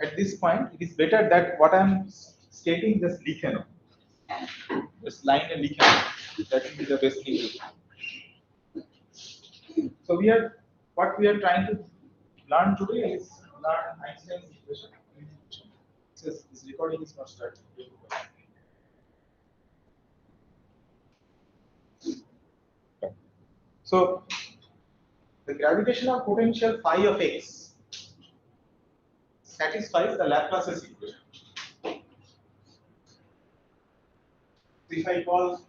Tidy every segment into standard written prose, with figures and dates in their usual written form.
at this point, it is better that what I am stating just लिखे just line and लिखे that will be the best thing to do. So what we are trying to learn today is learn Einstein's equation. This recording is not started. So the gravitational potential phi of x satisfies the Laplace's equation. If I call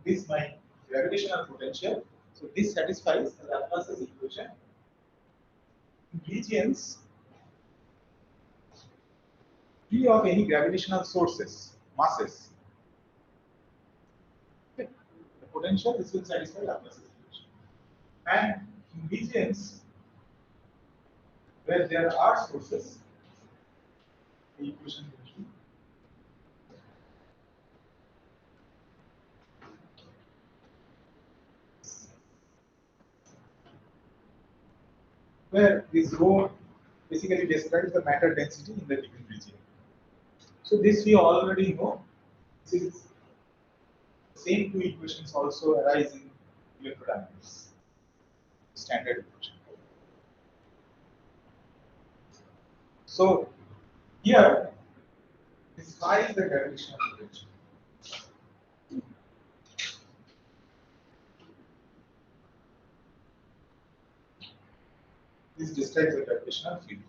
this my gravitational potential, so this satisfies the Laplace's equation in regions free of any gravitational sources, masses. Okay. The potential this will satisfy Laplace's equation. And in regions where there are sources, the equation will be where this rho basically describes the matter density in the given region. So this we already know. This is the same two equations also arise in electrodynamics, standard equation. So here, this phi is the gravitational potential. This describes the gravitational field.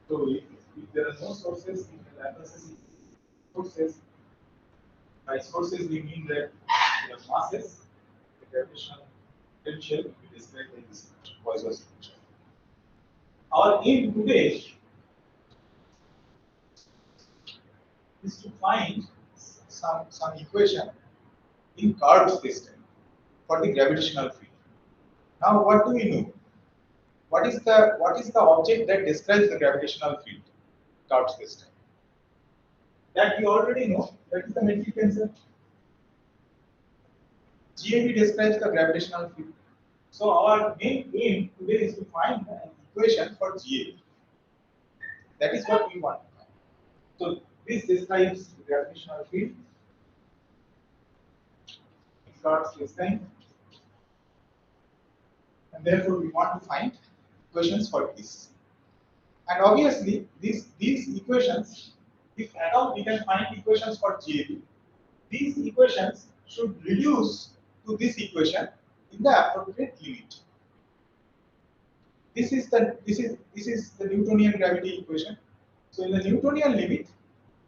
So if there are no sources, if the Laplace is sources, by sources we mean that there are masses, the gravitational potential will be described by this Poisson's equation. Our aim today is to find some equation in curved space-time for the gravitational field. Now, what do we know? What is the object that describes the gravitational field, curved space-time? That we already know. That is the metric tensor. GAV describes the gravitational field. So our main aim today is to find an equation for GAV. That is what we want. So this describes the gravitational field in curved space-time, and therefore we want to find equations for this. And obviously, these equations, if at all we can find equations for GAV, these equations should reduce to this equation in the appropriate limit. This is the Newtonian gravity equation. So in the Newtonian limit,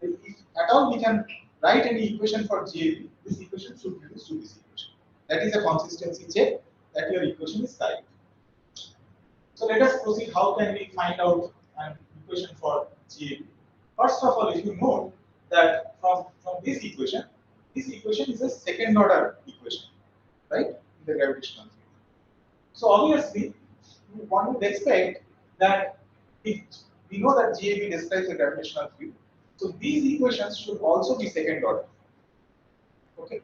if at all we can write any equation for GAV, this equation should reduce to this equation. That is a consistency check that your equation is correct. So let us proceed. How can we find out an equation for GAV? First of all, if you note that from this equation is a second order equation, right? In the gravitational field. So obviously, one would expect that if we know that GAV describes the gravitational field, so these equations should also be second order. Okay.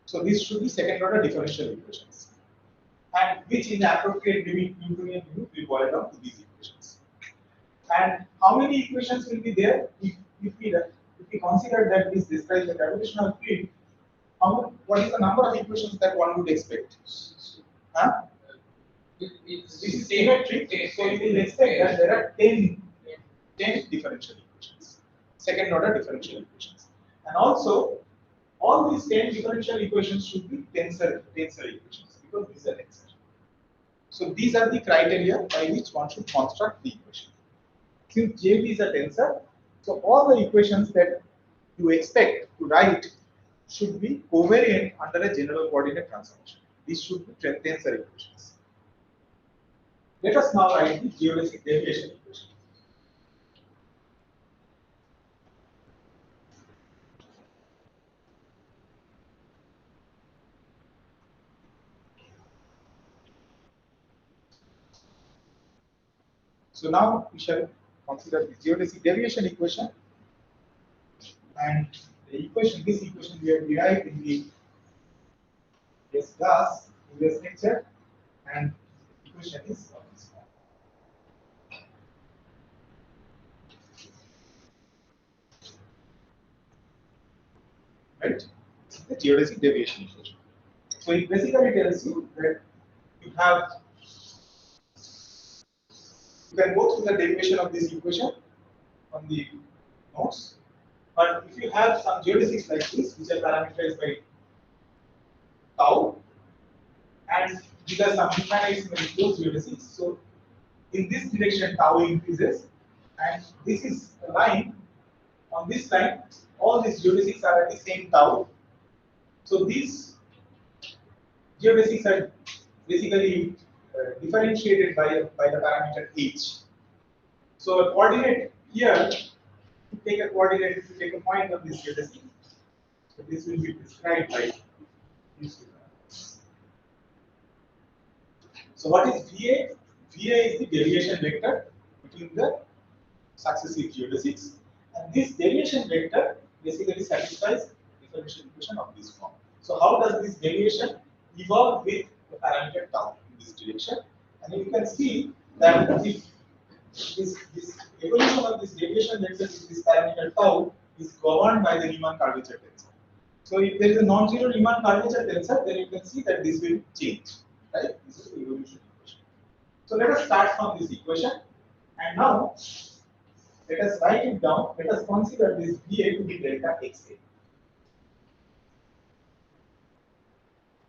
So these should be second order differential equations, and which in the appropriate Newtonian limit will boil down to these equations. And how many equations will be there if we consider that this describes the gravitational field? What is the number of equations that one would expect? Huh? This is symmetric, so you will expect that there are 10 differential equations, second order differential equations. And also, all these 10 differential equations should be tensor equations, because these are tensor. So these are the criteria by which one should construct the equation. Since JV is a tensor, so all the equations that you expect to write should be covariant under a general coordinate transformation. These should be tensor equations. Let us now write the geodesic deviation equation. So now we shall consider the geodesic deviation equation, and this equation we have derived in the class in this lecture, and equation is of this form. Right? The geodesic deviation equation. So it basically tells you that you have, you can go through the derivation of this equation on the notes. But if you have some geodesics like this, which are parameterized by tau, and these are some infinitesimally closed geodesics, so in this direction tau increases, and this is a line. On this line, all these geodesics are at the same tau. So these geodesics are basically differentiated by the parameter h. So a coordinate here, to take a coordinate, to take a point of this geodesic, so this will be described by these two parameters. So what is VA? VA is the deviation vector between the successive geodesics, and this deviation vector basically satisfies differential equation of this form. So how does this deviation evolve with the parameter tau in this direction? And you can see that if this evolution of this deviation vector with this parameter tau is governed by the Riemann curvature tensor. So if there is a non-zero Riemann curvature tensor, then you can see that this will change, right? This is the evolution equation. So let us start from this equation, and now let us write it down. Let us consider this VA to be delta XA,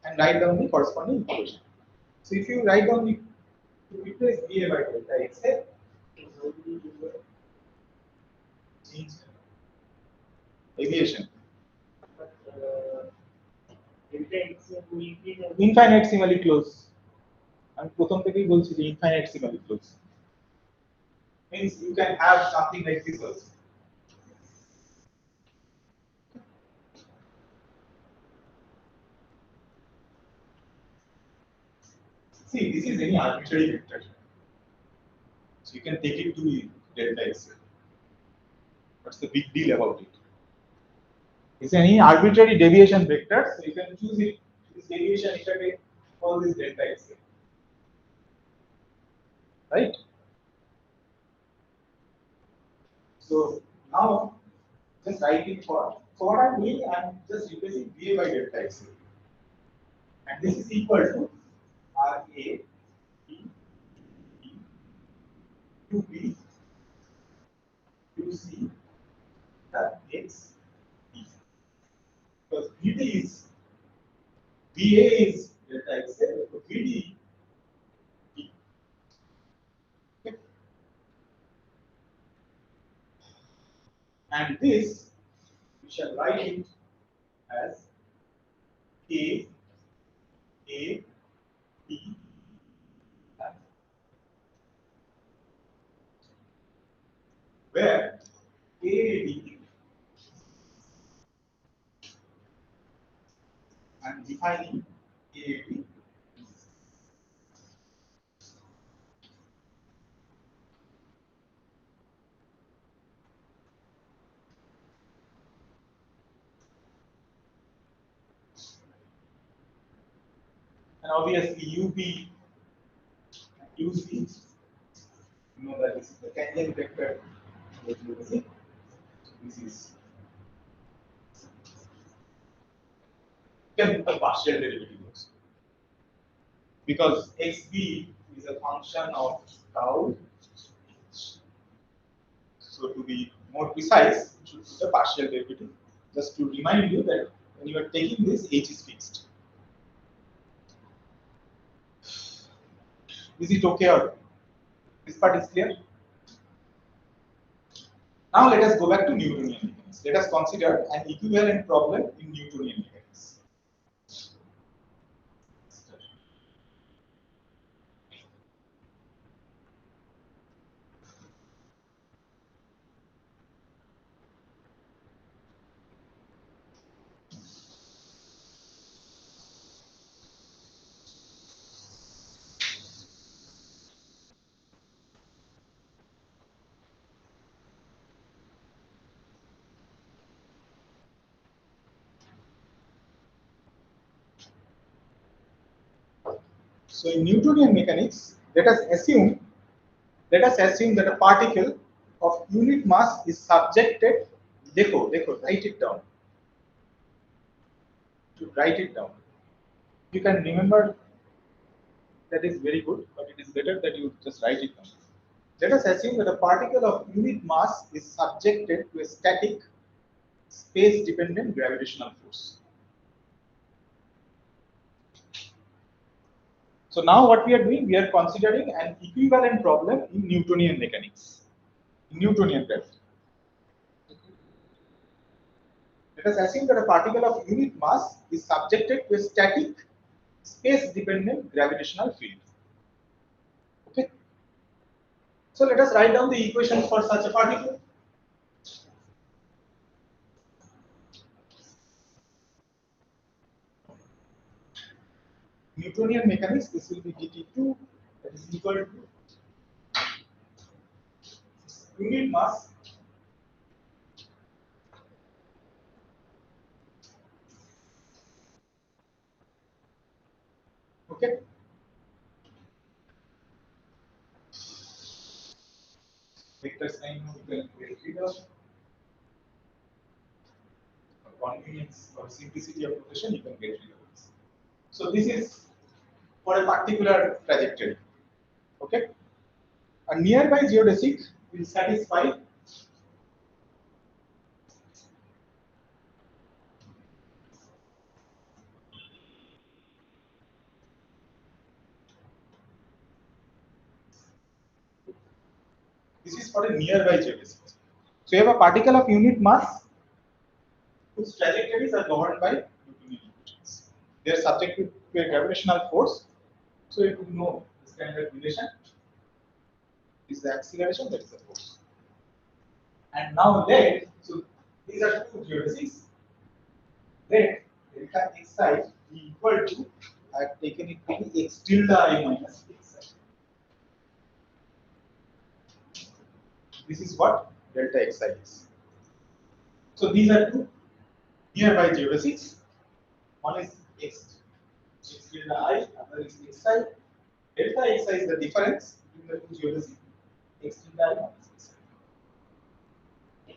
and write down the corresponding equation. So if you write down the, to replace VA by delta XA, change aviation. Infinitesimally close. আমি প্রথম থেকেই বলছি যে infinitesimally close. Means you can have something like this also. See, this is any arbitrary vector. So you can take it to delta x. What's the big deal about it? It's any arbitrary deviation vector, so you can choose it. This deviation, you can take all this delta x. Right? So now just write it for. So what I'm doing, I'm just replacing VA by delta x. And this is equal to RA P P QB QC the x B. Because VD is VA is delta x, so VD P. Okay. And this we shall write it as K A P F, where AD I'm defining AD. And obviously UB UC, you know that this is the tangent vector. This is can put a partial derivative also, because xb is a function of tau. So to be more precise, you should put a partial derivative. Just to remind you that when you are taking this, h is fixed. Is it okay, or this part is clear? Now let us go back to Newtonian mechanics. Let us consider an equivalent problem in Newtonian mechanics. So in Newtonian mechanics, let us assume that a particle of unit mass is subjected. Write it down. Write it down. You can remember, that is very good, but it is better that you just write it down. Let us assume that a particle of unit mass is subjected to a static, space-dependent gravitational force. So now what we are doing, we are considering an equivalent problem in Newtonian mechanics, Newtonian gravity. Let us assume that a particle of unit mass is subjected to a static, space-dependent gravitational field. Okay. So let us write down the equations for such a particle. Newtonian mechanics, this will be dt2, that is equal to unit mass okay. Vector sign we can get rid of. For convenience or simplicity of notation, you can get rid of this. So this is for a particular trajectory. Okay. A nearby geodesic will satisfy this is for a nearby geodesic. So you have a particle of unit mass whose trajectories are governed by Newtonian equations. They are subject to a gravitational force. So you could know this kind of relation. This is the acceleration, that is the force. And now so these are two geodesics. Let delta xi be equal to, I have taken it to be x tilde I minus xi. This is what delta xi is. So these are two nearby geodesics. One is x tilde I, other is xi. Delta xi is the difference between the two geodesics. X tilde I minus xi.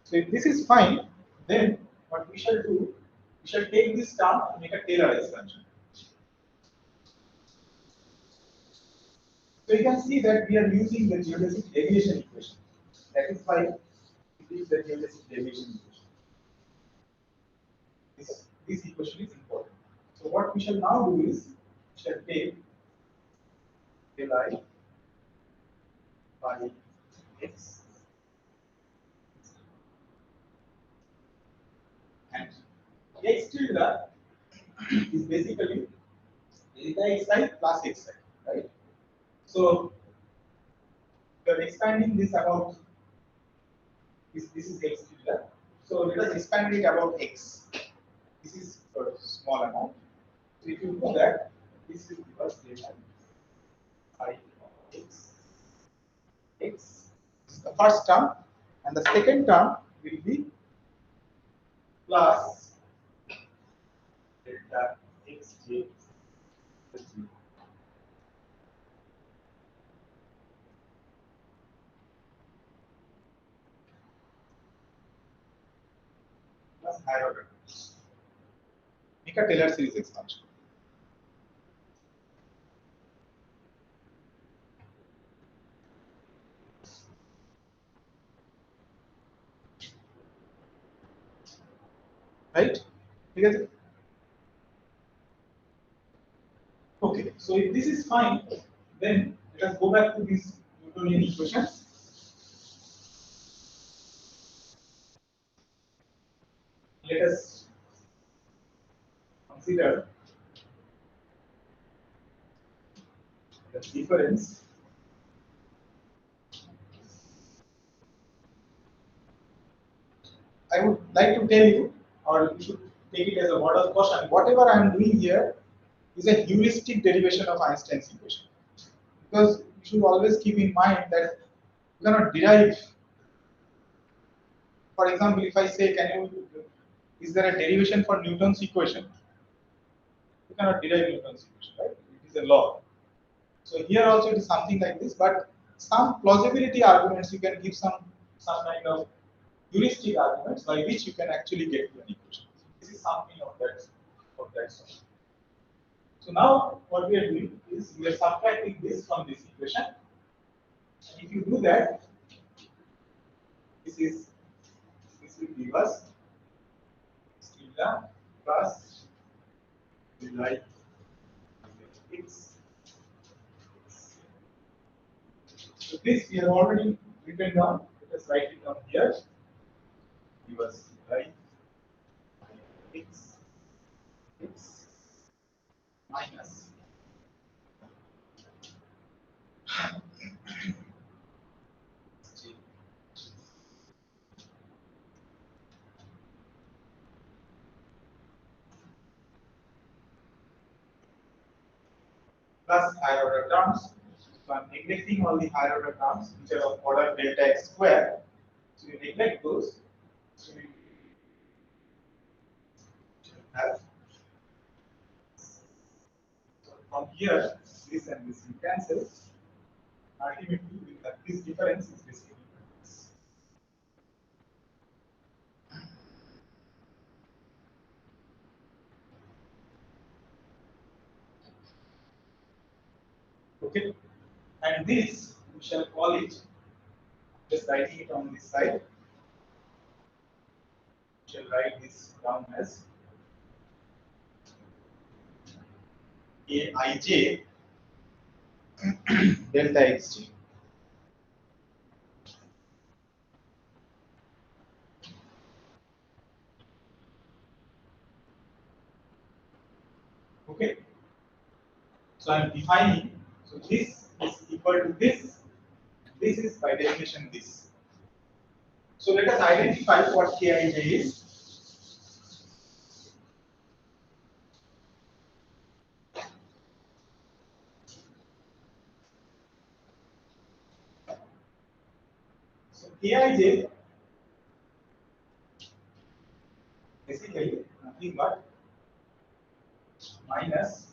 So if this is fine, then what we shall do, we shall take this term and make a Taylor expansion. So you can see that we are using the geodesic deviation equation. That is why it is the geodesic deviation equation. This equation is important. So what we shall now do is, we shall take del I by x and x tilde is basically delta xi plus xi, right? So we are expanding this about this is x tilde. So let us expand it about x. This is a small amount. So if you know that, this will give us delta I of x is the first term, and the second term will be plus delta xj plus higher order. Make a Taylor series expansion. Right? Because okay, so if this is fine, then let us go back to these Newtonian equations. Let us consider the difference I would like to tell you, or you should take it as a word of caution. Whatever I am doing here is a heuristic derivation of Einstein's equation. Because you should always keep in mind that you cannot derive. For example, if I say, is there a derivation for Newton's equation? You cannot derive Newton's equation, right? It is a law. So here also it is something like this, but some plausibility arguments you can give some kind of heuristic arguments by which you can actually get to an equation. This is something of that sort. So now what we are doing is we are subtracting this from this equation. And if you do that, this will give us theta plus like x. So this we have already written down. Let us write it down here. Give us like x minus g plus higher order terms. So I'm neglecting all the higher order terms which are of order delta x square. So you neglect those. So you have so from here this and this will cancel. Ultimately, we have this difference is basically this. Okay, and this we shall call it, just writing it on this side, we shall write this down as Aij delta xj. Okay, so I am defining, so this is equal to this is by definition this. So let us identify what Kij is. So Kij basically nothing but minus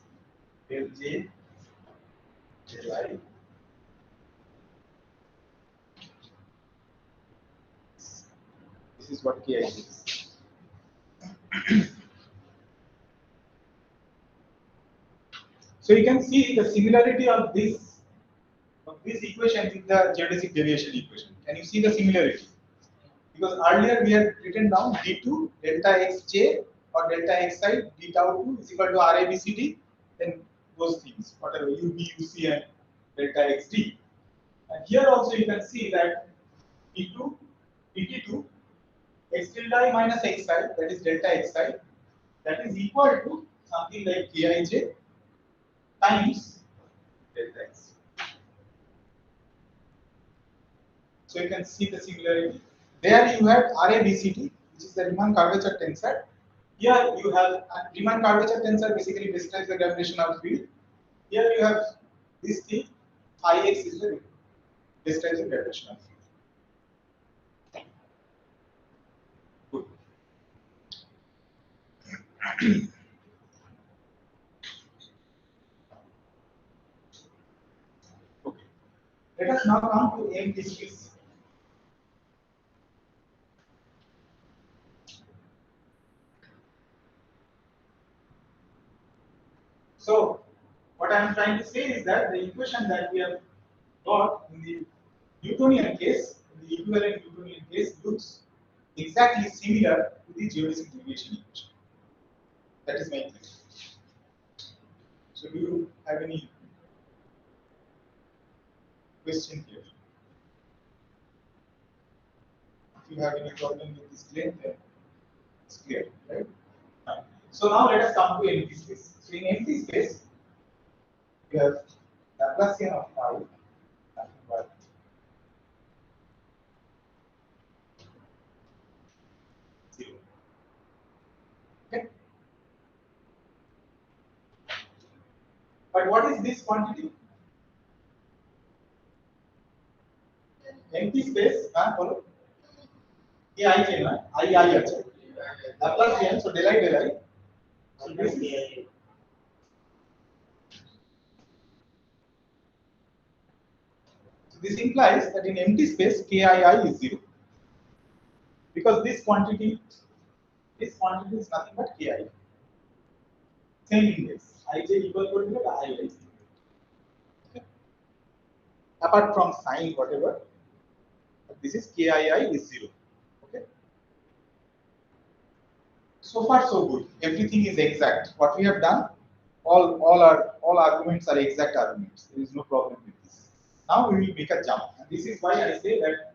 del j del I. This is what Kij is. So you can see the similarity of this equation with the geodesic deviation equation. Can you see the similarity? Because earlier we had written down d2 delta xj or delta xi d tau 2 is equal to rabcd, then those things, whatever ub, uc and delta xd. And here also you can see that d2 dt2 x tilde minus xi, that is delta xi, that is equal to something like kij times delta x. So you can see the similarity. There you have RABCT, which is the Riemann curvature tensor. Here you have Riemann curvature tensor basically describes the gravitational field. Here you have this thing, phi x is the describes the gravitational field. Good. Okay. Let us now come to empty space. So what I am trying to say is that the equation that we have got in the Newtonian case, in the equivalent Newtonian case, looks exactly similar to the geodesic deviation equation. That is my question. So do you have any question here? If you have any problem with this claim, then it's clear, right? Fine. So now let us come to empty space. So in empty space, you have Laplacian of phi, nothing but 0. Okay. But what is this quantity? Empty space, follow? ये I चाहिए ना, I अच्छा. Laplacian, so del I. So this is this implies that in empty space KII is 0 because this quantity is nothing but KI. Same index. Ij equal to II. Okay. Apart from sign whatever, this is KII is 0. Okay. So far so good. Everything is exact. What we have done, all arguments are exact arguments. There is no problem with this. Now we will make a jump. And this is why I say that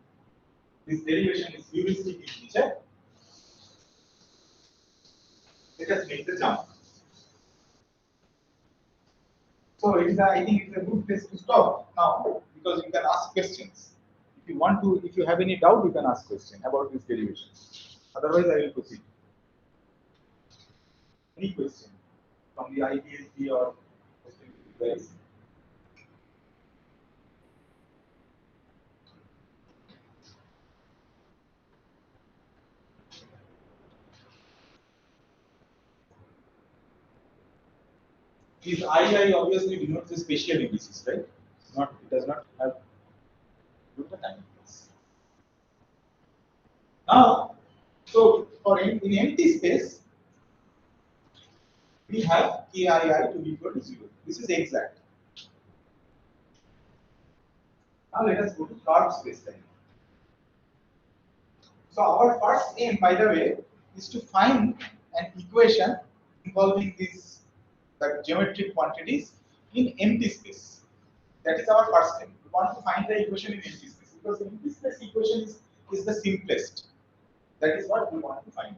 this derivation is heuristic in nature. Let us make the jump. So I think it's a good place to stop now because you can ask questions. If you want to, if you have any doubt, you can ask question about this derivation. Otherwise, I will proceed. Any question from the IPSB or guys? This II obviously denotes the spatial indices, right? It does not have the time. Now, so for in empty space, we have KII to be equal to 0. This is exact. Now let us go to curved space time. So our first aim, by the way, is to find an equation involving these geometric quantities in empty space. That is our first aim. We want to find the equation in empty space because the empty space equation is the simplest. That is what we want to find.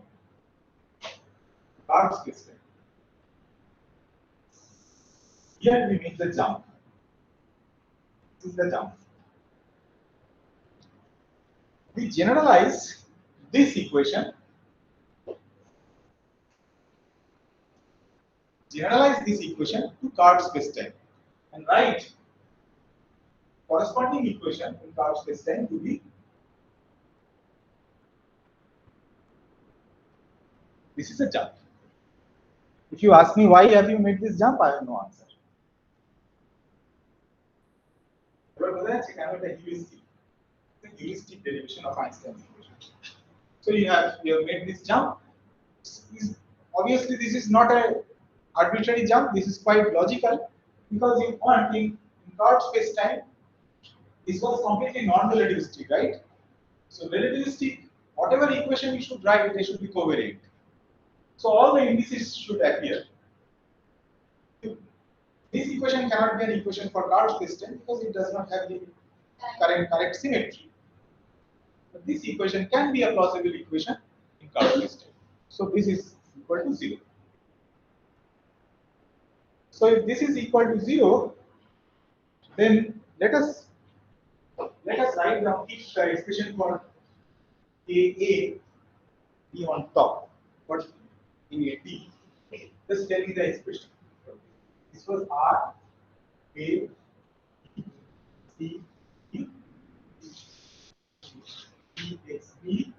Curved space time. Here we make the jump. This is the jump. We generalize this equation. Generalize this equation to curved space-time and write corresponding equation in curved space-time to be this is a jump. If you ask me why have you made this jump, I have no answer. The heuristic derivation of Einstein's equation. So you have made this jump. Obviously, this is not a arbitrary jump. This is quite logical because you want in curved space-time. This was completely non-relativistic, right? So relativistic, whatever equation you should write, they should be covariant. So all the indices should appear. This equation cannot be an equation for curved space-time because it does not have the correct symmetry. But this equation can be a plausible equation in curved space-time. So this is equal to 0. So if this is equal to 0, then let us write down each expression for A be on top. What in A B? Just tell me the expression. This was R A C E E X B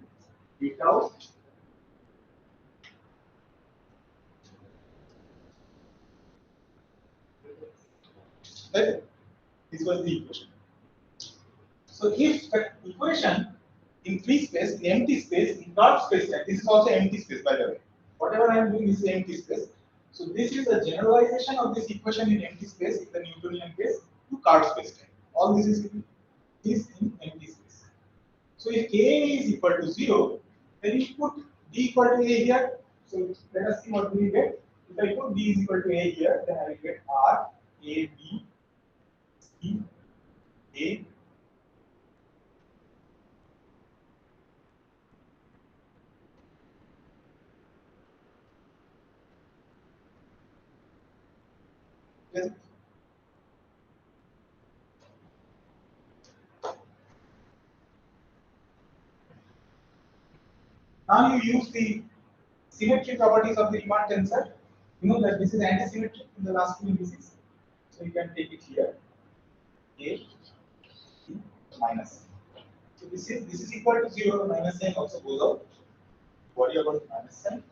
B tau. Right? This was the equation. So if the equation in free space, in empty space, in curved space, this is also empty space by the way. Whatever I am doing is empty space. So this is a generalization of this equation in empty space in the Newtonian case to curved space time. All this is in empty space. So if K is equal to 0, then you put D equal to A here. So let us see what we get. If I put D is equal to A here, then I will get R, A, B, C, A. Yes. Now you use the symmetry properties of the Riemann tensor. You know that this is antisymmetric in the last two indices. So you can take it here. A, B, minus. So this is equal to 0. The minus sign also goes out. Worry about the minus sign.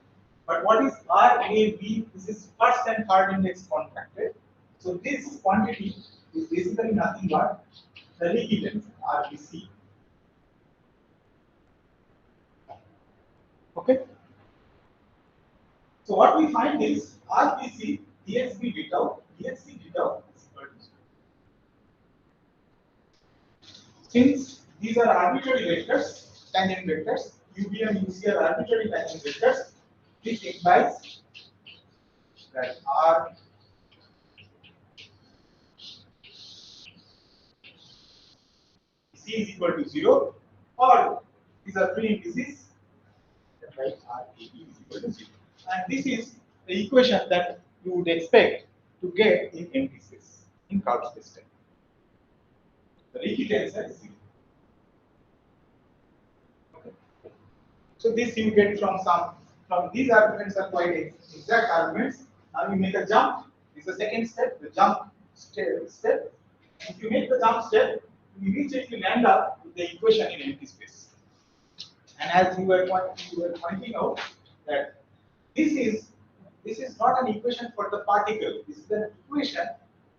But what is R, A, B? This is first and third index contracted. So this quantity is basically nothing but the leaky tensor RBC. Okay. So what we find is RBC dxb d tau is equal to 0. Since these are arbitrary vectors, tangent vectors, UB and UC are arbitrary tangent vectors, this implies that R C is equal to 0, or these are free indices, then write R A B is equal to 0. And this is the equation that you would expect to get in empty space, in curved space time. The leaky tensor is 0. Okay. So this you get from these arguments are quite exact arguments. Now you make a jump. This is the second step, the jump step. If you make the jump step, you immediately land up with the equation in empty space. And as you were pointing out that this is not an equation for the particle. This is an equation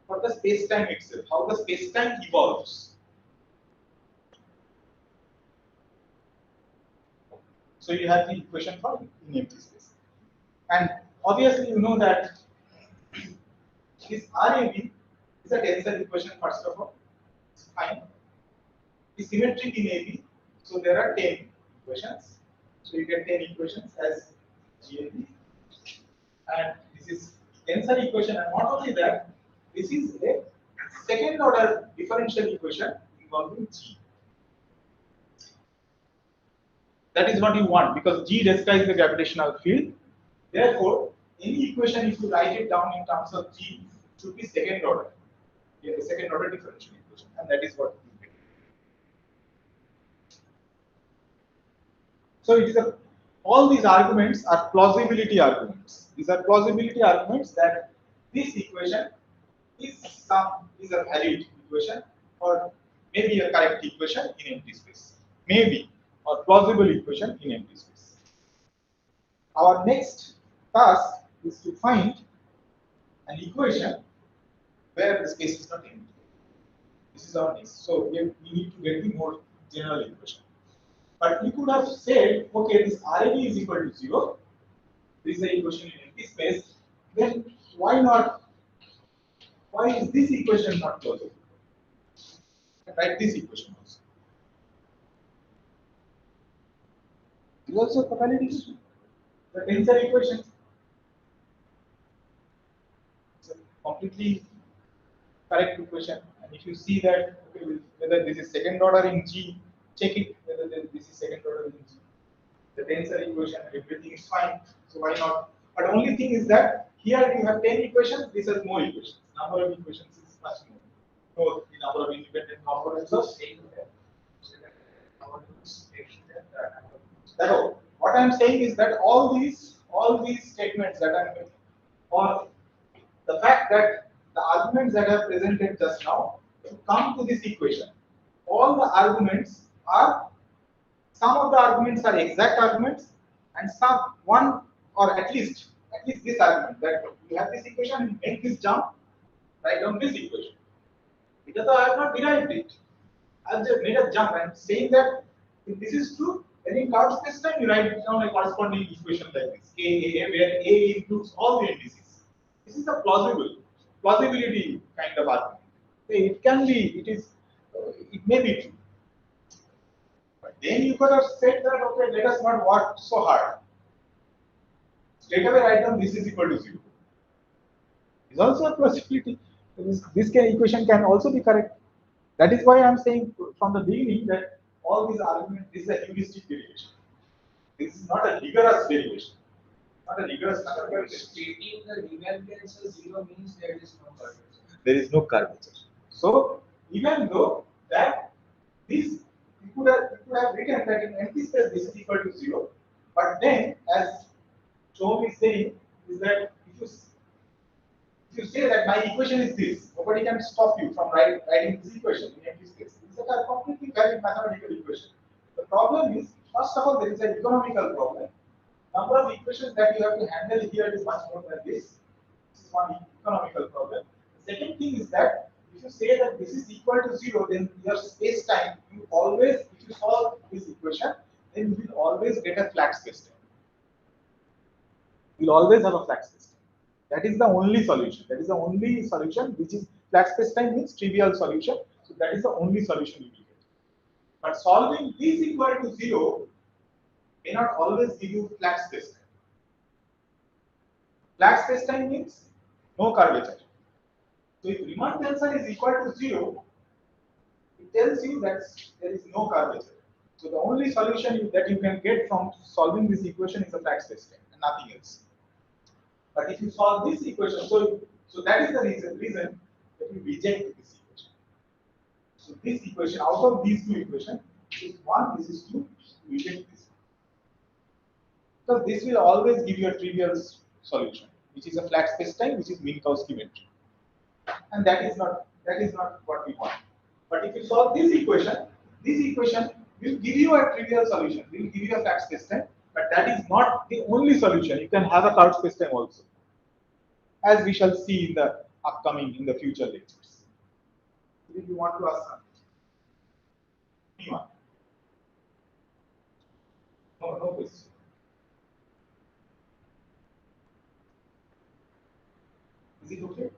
for the space-time itself, how the space-time evolves. So you have the equation for in empty space. And obviously you know that this RAB is a tensor equation first of all. It's fine. It's symmetric in AB. So there are 10 equations. So you get 10 equations as GAB. And this is tensor equation, and not only that, this is a second order differential equation involving G. That is what you want because G describes the gravitational field. Therefore, any equation if you write it down in terms of G should be second order. Yeah, the second order differential equation, and that is what you get. So it is all these arguments are plausibility arguments. These are plausibility arguments that this equation is a valid equation or maybe a correct equation in empty space. Maybe or plausible equation in empty space. Our next task is to find an equation where the space is not empty. This is our next. So we need to get the more general equation. But we could have said, okay, this RAB is equal to 0. This is the equation in empty space. Then why not? Why is this equation not plausible? Write this equation also. This is also a valid equation. The tensor equation. It's a completely correct equation. And if you see that okay, whether this is second order in G, check it whether this is second order in G. The tensor equation, everything is fine. So why not? But only thing is that here you have 10 equations, this has more equations. Number of equations is much more. So the number of independent components of that all. What I am saying is that all these statements that I am making, or the fact that the arguments that I have presented just now to come to this equation, all the arguments are some of the arguments are exact arguments, and some one or at least this argument that you have this equation and make this jump, write down this equation. Because I have not derived it. I have just made a jump and saying that if this is true, then in curved space time you write down a corresponding equation like this, KAA, where A includes all the indices. This is a plausibility kind of argument. It can be, it may be true. But then you could have said that, okay, let us not work so hard. Straight away write down this is equal to 0. Is also a possibility. Equation can also be correct. That is why I am saying from the beginning that all these arguments, this is a heuristic derivation. This is not a rigorous derivation. Not a rigorous method. Stating the invariance of 0 means there is no curvature. There is no curvature. So even though that this you could have written that in empty space this is equal to 0, but then as Shom is saying is that if you say that my equation is this, nobody can stop you from writing this equation in empty space. It's a completely valid mathematical equation. The problem is, first of all, there is an economical problem. Number of equations that you have to handle here is much more than this. This is one economical problem. The second thing is that if you say that this is equal to 0, then your space time, you always, if you solve this equation, then you will always get a flat space time. You will always have a flat space time. That is the only solution. That is the only solution which is flat space time means trivial solution. So that is the only solution you will get. But solving this equal to 0 may not always give you flat space time. Flat space time means no curvature. So if Riemann tensor is equal to 0, it tells you that there is no curvature. So the only solution that you can get from solving this equation is a flat space time and nothing else. But if you solve this equation, so that is the reason that you reject this equation. So this equation, out of these two equations, this is 1, this is 2, you reject this one. So this will always give you a trivial solution, which is a flat space time, which is Minkowski metric. And that is not what we want. But if you solve this equation will give you a trivial solution, will give you a flat space time, but that is not the only solution. You can have a curved space time also, as we shall see in the future lectures. If you want to ask something, anyone? No question. Is it okay?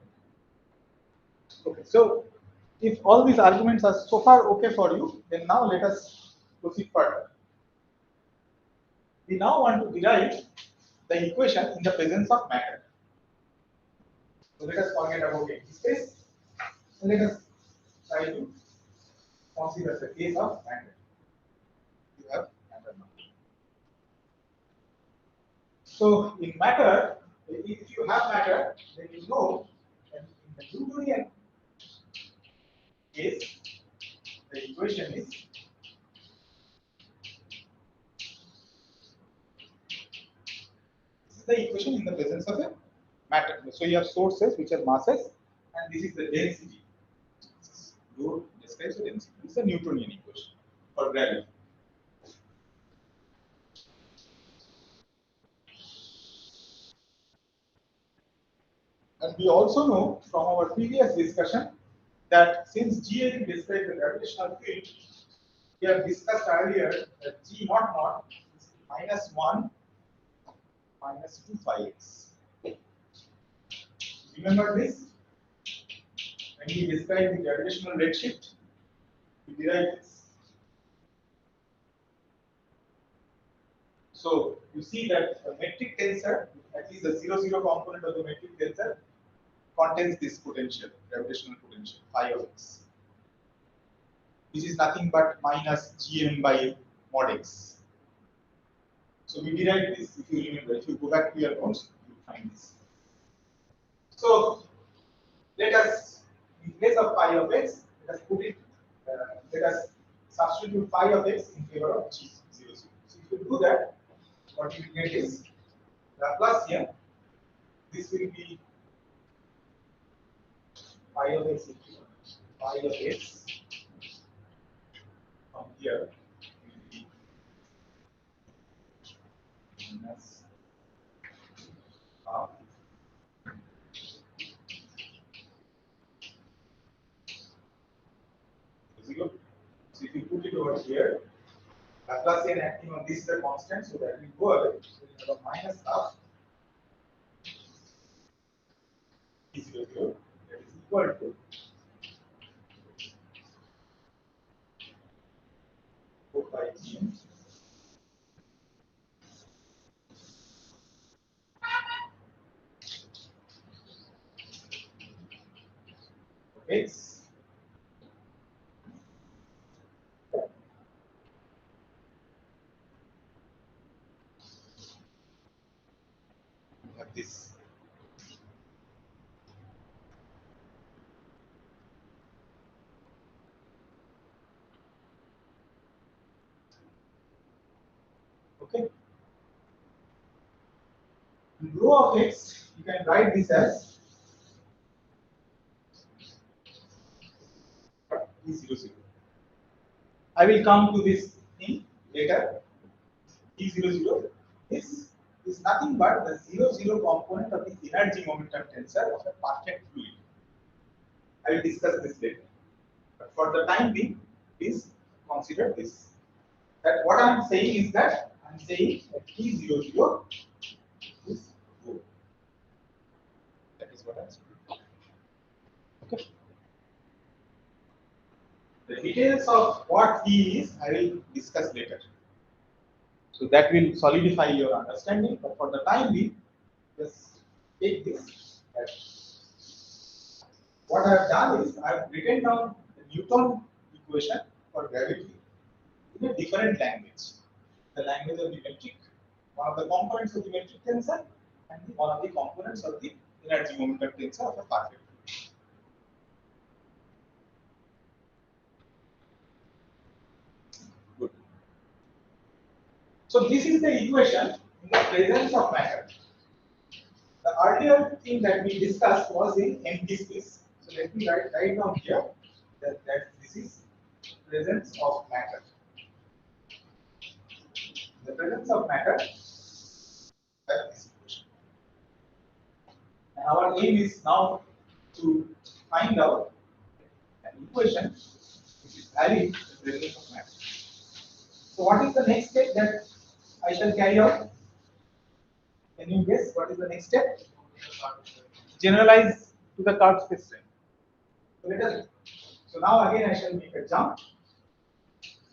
Okay, so if all these arguments are so far okay for you, then now let us proceed further. We now want to derive the equation in the presence of matter. So let us forget about empty space. Let us try to consider the case of matter. You have matter now. So in matter, if you have matter, then you know that in the Newtonian case, the equation is the equation in the presence of a matter. So you have sources which are masses, and this is the density. Load describes the density. This is the Newtonian equation for gravity. And we also know from our previous discussion that since GAD describes the gravitational field, we have discussed earlier that G naught naught is -1 -2 phi x. Remember this? When we describe the gravitational redshift, we derive this. So you see that the metric tensor, at least the 0, 0 component of the metric tensor, contains this potential, gravitational potential, phi of x, which is nothing but minus gm by mod x. So we derive this, if you remember. If you go back to your notes, you will find this. So let us, in place of phi of x, let us substitute phi of x in favor of g 0, 0. So if you do that, what you will get is Laplacian. This will be phi of x into phi of x from here will be minus half zero. So if you put it over here, Laplacian acting on this is a constant, so that will go away. So we have a minus half e 0, 0, that is equal to 4 pi gm x. We have this. Okay. In rho of x, you can write this as e 0, 0. I will come to this thing later. E 0, 0. This is nothing but the 0, 0 component of the energy momentum tensor of a perfect fluid. I will discuss this later. But for the time being, please consider this. That what I am saying is that I am saying that T00 is 4. That is what I am saying. Okay. The details of what T is, I will discuss later. So that will solidify your understanding. But for the time being, just take this. What I have done is I have written down the Newton equation for gravity in a different language. The language of the metric, one of the components of the metric tensor, and one of the components of the energy momentum tensor of a perfect fluid. Good. So this is the equation in the presence of matter. The earlier thing that we discussed was in empty space. So let me write down here that this is presence of matter. The presence of matter, that is equation. And our aim is now to find out an equation which is valid in the presence of matter. So what is the next step that I shall carry out? Can you guess what is the next step? Generalize to the curved space time. So let us. So now again I shall make a jump,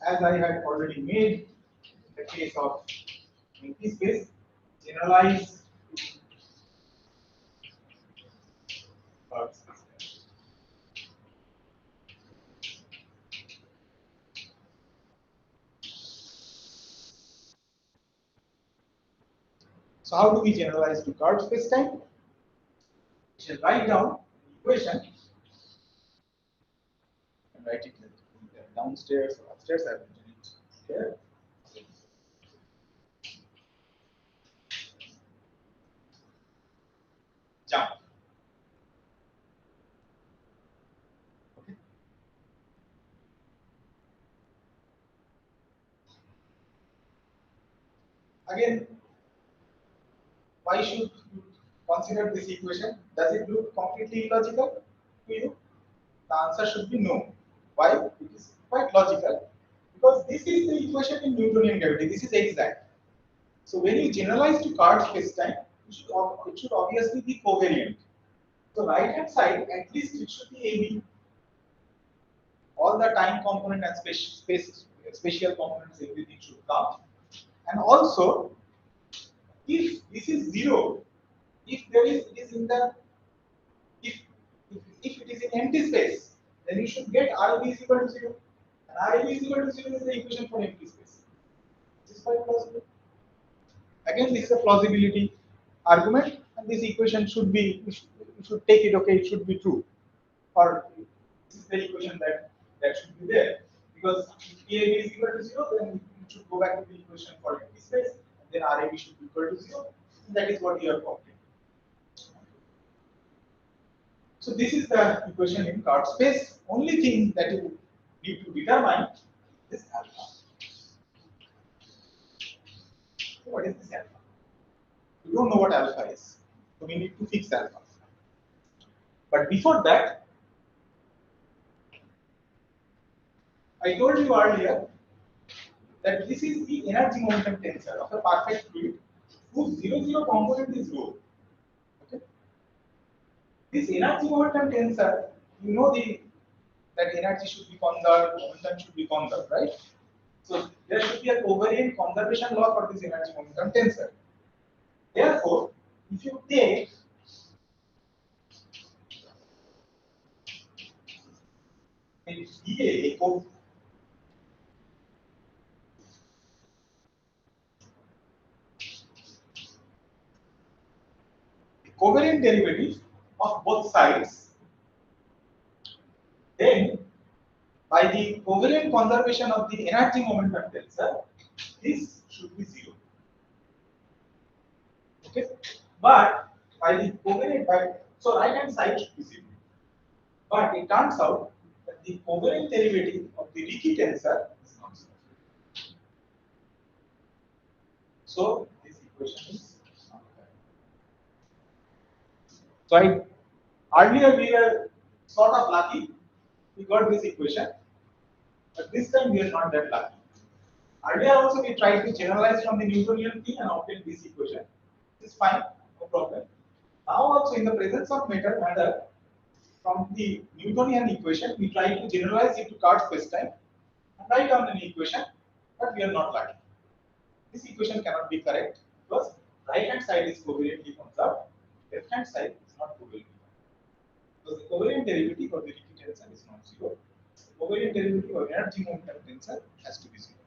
as I had already made in the case of empty space. Generalize to curved space time. So how do we generalize to curved space time? We shall write down the equation and write it downstairs or upstairs. I have written it here. Jump. Okay. Again, why should you consider this equation? Does it look completely illogical to you? The answer should be no. Why? It is quite logical because this is the equation in Newtonian gravity. This is exact. So when you generalize to curved spacetime, it should obviously be covariant. So right hand side, at least it should be AB. All the time component and spatial components, everything should come. And also, if this is 0, if there is it is in the if if it is in empty space, then you should get RAB is equal to 0. And RAB is equal to 0 is the equation for empty space. This is quite plausible. Again, this is a plausibility argument, and this equation should be, you should take it, okay, it should be true. Or this is the equation that should be there. Because if KAB is equal to 0, then you should go back to the equation for empty space, and then RAB should be equal to 0. And that is what you have obtained. So this is the equation in curved space. Only thing that you need to determine is alpha. So what is this alpha? You don't know what alpha is. So we need to fix alpha. But before that, I told you earlier that this is the energy momentum tensor of a perfect fluid whose 0, 0 component is rho. Okay? This energy momentum tensor, you know that energy should be conserved, momentum should be conserved, right? So there should be a covariant conservation law for this energy momentum tensor. Therefore, if you take a DA, covariant derivative of both sides, then by the covariant conservation of the energy momentum tensor, this should be 0. Okay, but by the covariant, so right hand side should be 0. But it turns out that the covariant derivative of the Ricci tensor is not 0. So this equation is not correct. So earlier we were sort of lucky, we got this equation, but this time we are not that lucky. Earlier also we tried to generalize from the Newtonian thing and obtain this equation. This is fine, no problem. Now also in the presence of matter, from the Newtonian equation, we try to generalize it to Cart's spacetime and write down an equation, but we are not lucky. This equation cannot be correct because right hand side is covariantly conserved, left hand side is not covariantly conserved. Because the covariant derivative of the Ricci tensor is not zero. The covariant derivative of energy momentum tensor has to be zero.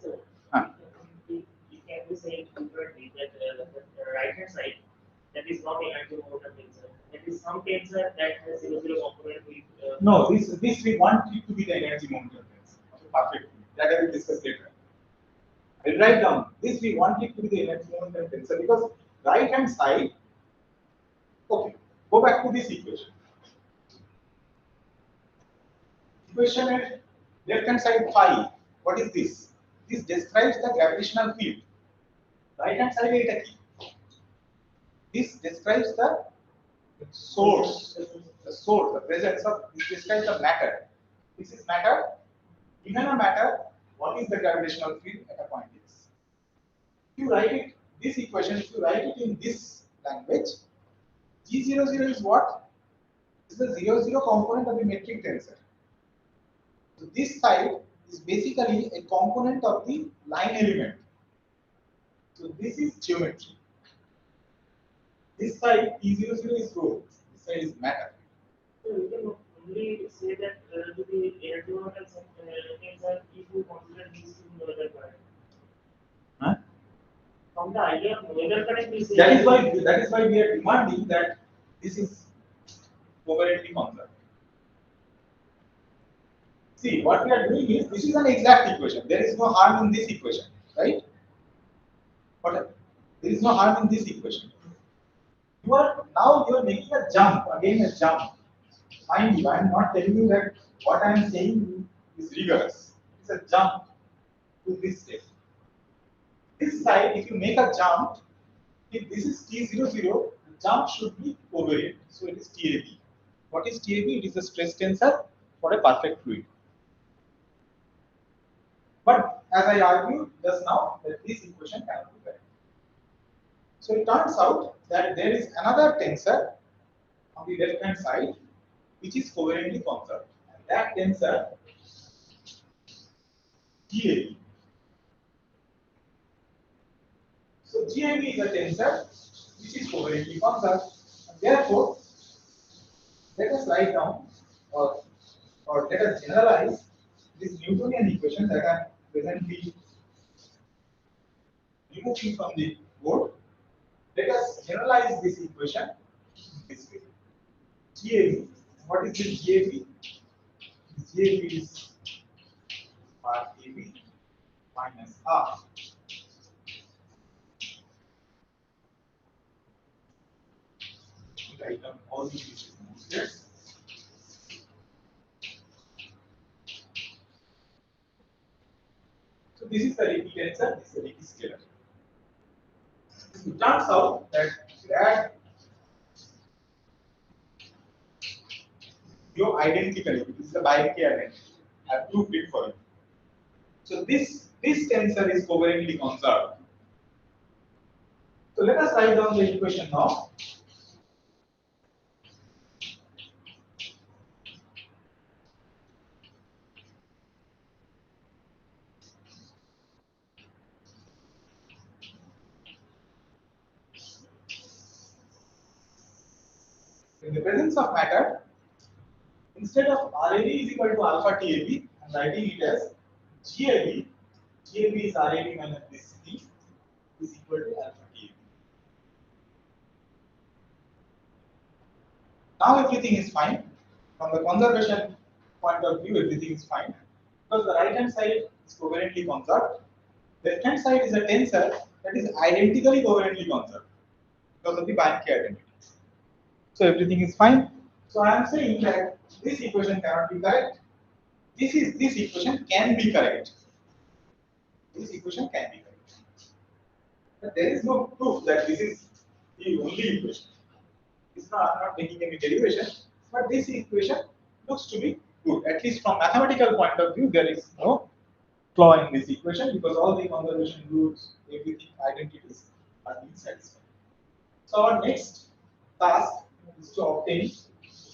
So, Huh. we can be saying differently that the right hand side that is not energy momentum tensor. That is some tensor that has zero component with. No, this we want it to be the energy momentum tensor. Okay, perfect. That I will discuss later. I will write down this we want it to be the energy momentum tensor because right hand side. Okay, go back to this equation. Equation at left hand side phi. What is this? This describes the gravitational field. Right hand side is key. This describes the source, the presence of, this describes the matter. This is matter. Given a matter, what is the gravitational field at a point x? If you write it, this equation, if you write it in this language, G00 is what? Is the 0 component of the metric tensor. So this side is basically a component of the line element. So this is geometry. This side T00 is rho. This side is matter. So we can only say that to the energy momentum tensor if you consider these two Noether current. Huh? From the idea of Noether current, we say That is why we are demanding that this is covariantly conserved. See, what we are doing is this is an exact equation. There is no harm in this equation, right? But there is no harm in this equation. You are making a jump, again a jump. Mind you, I am not telling you that what I am saying is rigorous. It's a jump to this step. This side, if you make a jump, if this is T00, the jump should be covariant. So it is TAB. What is TAB? It is the stress tensor for a perfect fluid. But as I argued just now, that this equation cannot be correct. So it turns out that there is another tensor on the left hand side which is covariantly conserved. And that tensor GAB. So GAB is a tensor which is covariantly conserved. And therefore, let us write down or let us generalize this Newtonian equation that I am presently removing from the board. Let us generalize this equation this way. GAB. What is this GAB? GAB is R AB minus R. Write down all these issues. So this is the Ricci tensor, this is the Ricci scalar. It turns out that grad you identically, this is the Bianchi identity. I have proved it for you. So this tensor is covariantly conserved. So let us write down the equation now. In the presence of matter, instead of RAB is equal to alpha TAB, I am writing it as GAB. GAB is RAB minus this T is equal to alpha TAB. Now everything is fine. From the conservation point of view, everything is fine. Because the right hand side is covariantly conserved. Left hand side is a tensor that is identically covariantly conserved because of the Bianchi identity. So everything is fine. So I am saying that this equation cannot be correct. This equation can be correct. This equation can be correct. But there is no proof that this is the only equation. I'm not making any derivation. But this equation looks to be good. At least from mathematical point of view, there is no flaw in this equation because all the conservation rules, everything, identities are being satisfied. So our next task is to obtain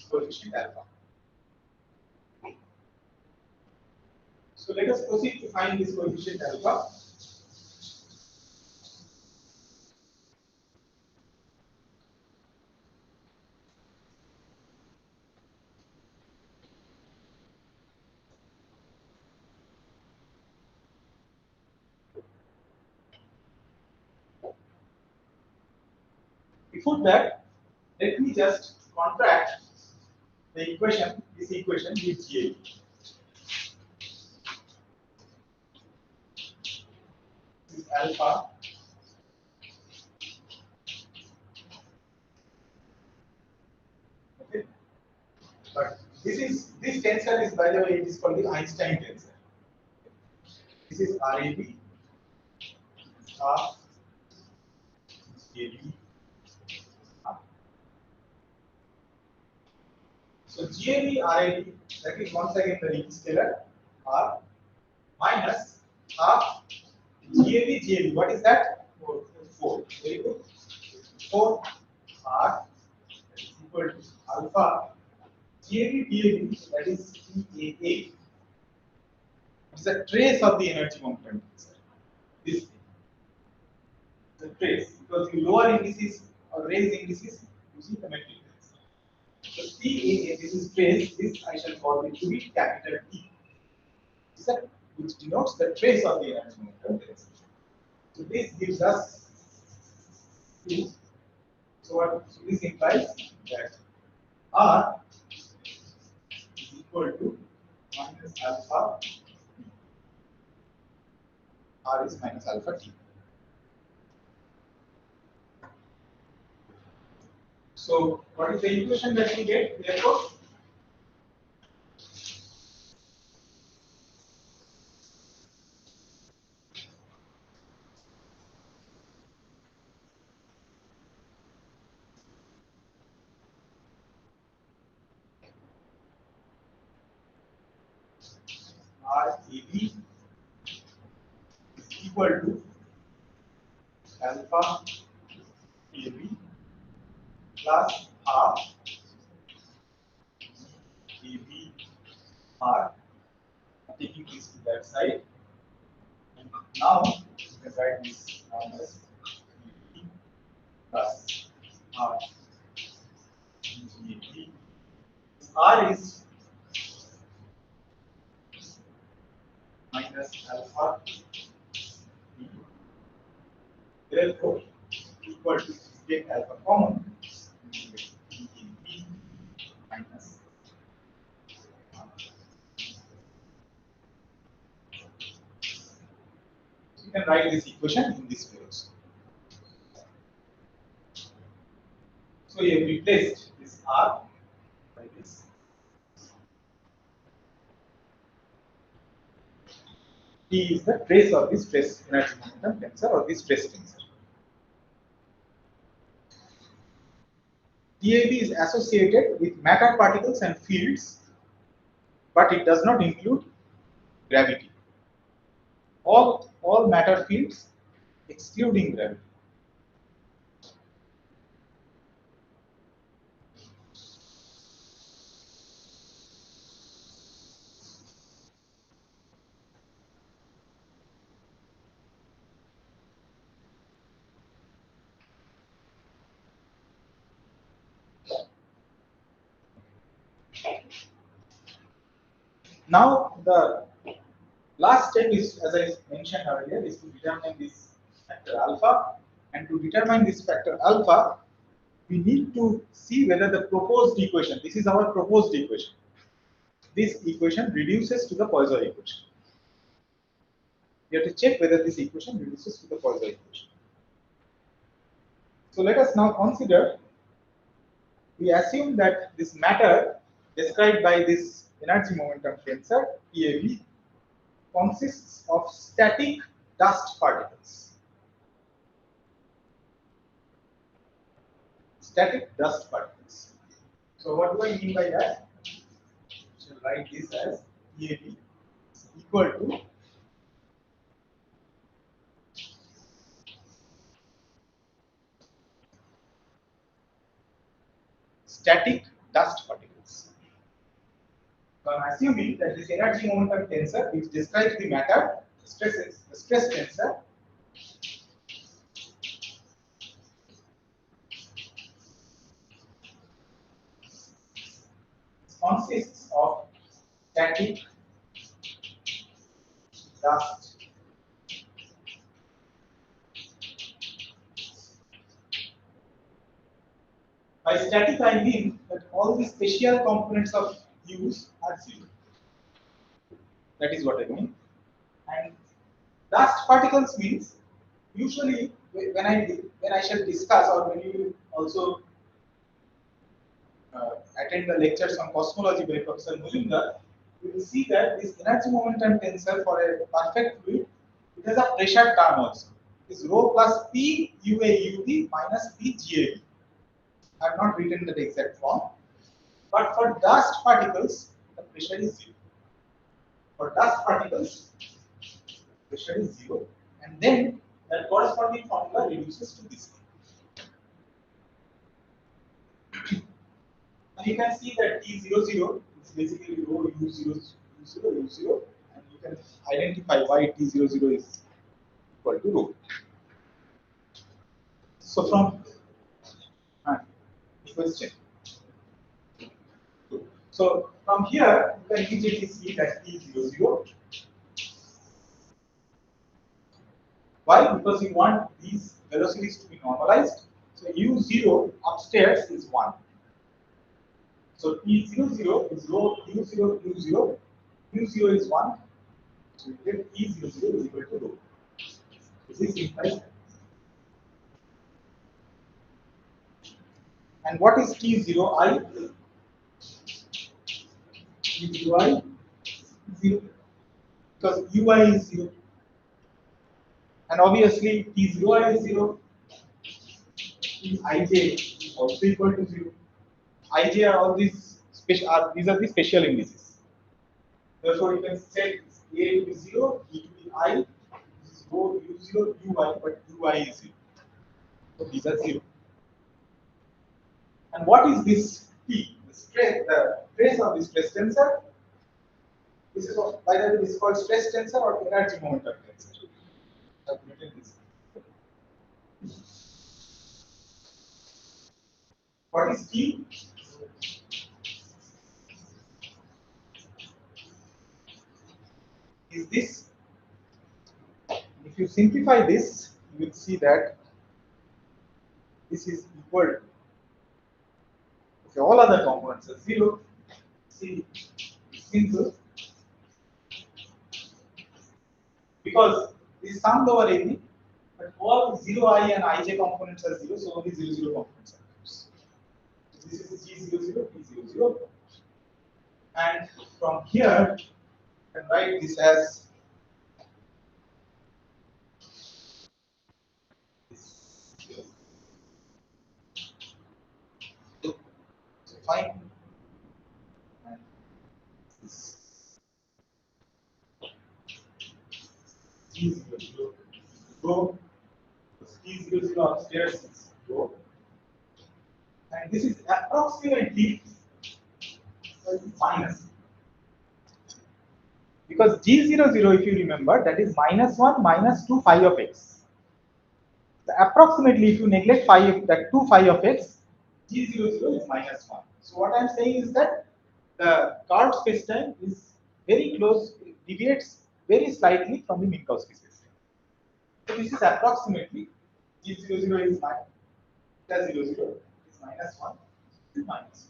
coefficient alpha. So let us proceed to find this coefficient alpha. Before that, let me just contract the equation, this equation with GA. This is alpha. Okay. But this tensor is, by the way, it is called the Einstein tensor. This is RAB, R, GAB, R. So GAB, RAB, that is once again the Ring scalar R minus half GAB, GAB. What is that? 4. 4. Very good. 4 R is equal to alpha GAB, DAB, that is EAA. It is a trace of the energy moment. This thing. The trace, because you lower indices or raise indices, you see the metric trace. So CAA, this is trace, this I shall call it to be capital T. Is that which denotes the trace of the energy momentum. So this gives us Q. So this implies that R is equal to minus alpha T. R is minus alpha T. So what is the equation that we get? Therefore, RAB is equal to alpha AB plus half AB R, taking this to that side. And now you can write this minus AB plus R GB. R is minus alpha B. Therefore, equal to take alpha common. B minus R. You can write this equation in this way also. So you have replaced this R by this. T is the trace of this stress energy momentum tensor or this stress tensor. DAB is associated with matter particles and fields, but it does not include gravity. All matter fields excluding gravity. Now the last step is, as I mentioned earlier, is to determine this factor alpha, and to determine this factor alpha, we need to see whether the proposed equation, this is our proposed equation, this equation reduces to the Poisson equation. We have to check whether this equation reduces to the Poisson equation. So let us now consider, we assume that this matter described by this energy momentum tensor, PAV, consists of static dust particles. Static dust particles. So what do I mean by that? I shall write this as EAB is equal to static dust particles. So I'm assuming that this energy momentum tensor which describes the matter stresses, the stress tensor consists of static dust by static I mean that all the special components of use are zero. That is what I mean. And dust particles means usually when I shall discuss or when you also attend the lectures on cosmology by Professor Mujumdar, you will see that this energy momentum tensor for a perfect fluid, it has a pressure term also. It is rho plus P UAUT minus P GAV. I have not written that exact form. But for dust particles, the pressure is zero. For dust particles, pressure is zero. And then the corresponding formula reduces to this. And you can see that T00 is basically rho U0, and you can identify why T00 is equal to rho. So from question. So from here, you can immediately see that T00. Why? Because we want these velocities to be normalized. So U0 upstairs is 1. So T00 is rho U0, U0. U0 is 1. So you get T00 is equal to rho. This is implies. And what is T0I? T0I 0. Because UI is 0. And obviously T0I is 0. Ij is also equal to 0. Ij are all these special these are the special indices. Therefore, you can set A to be 0, B to be I, this is rho U0, UI, but UI is 0. So these are 0. And what is this P? The trace of the stress tensor. This is by the way, this is called stress tensor or energy momentum tensor. I've written this. What is T? Is this? If you simplify this, you will see that this is equal to okay, all other components are 0. See, it's simple because this is summed over AB, but all 0I and ij components are 0, so only 0, components are 0. So this is G00, P00. And from here, you can write this as this. So fine. And this G00 go. T00 upstairs is go. And this is approximately minus. Because G00, if you remember, that is -1 -2 phi of x. So approximately, if you neglect phi of that 2 phi of x, G00 is -1. So what I'm saying is that the curved spacetime is very close, deviates very slightly from the Minkowski spacetime. So this is approximately G00 is theta 00 is -1 to minus.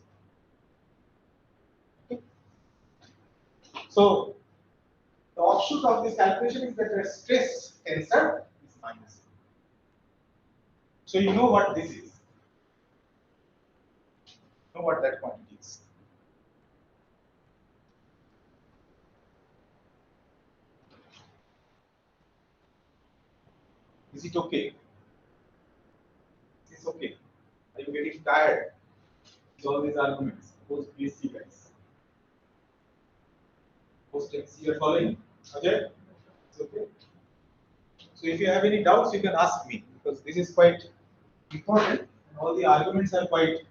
Okay. So the offshoot of this calculation is that the stress tensor is minus. So you know what this is. You know what that quantity is. Is it okay? Is this okay? Are you getting tired? all these arguments. Suppose BSc guys. Post MC you are following. Okay? It's okay. So if you have any doubts, you can ask me because this is quite important. And all the arguments are quite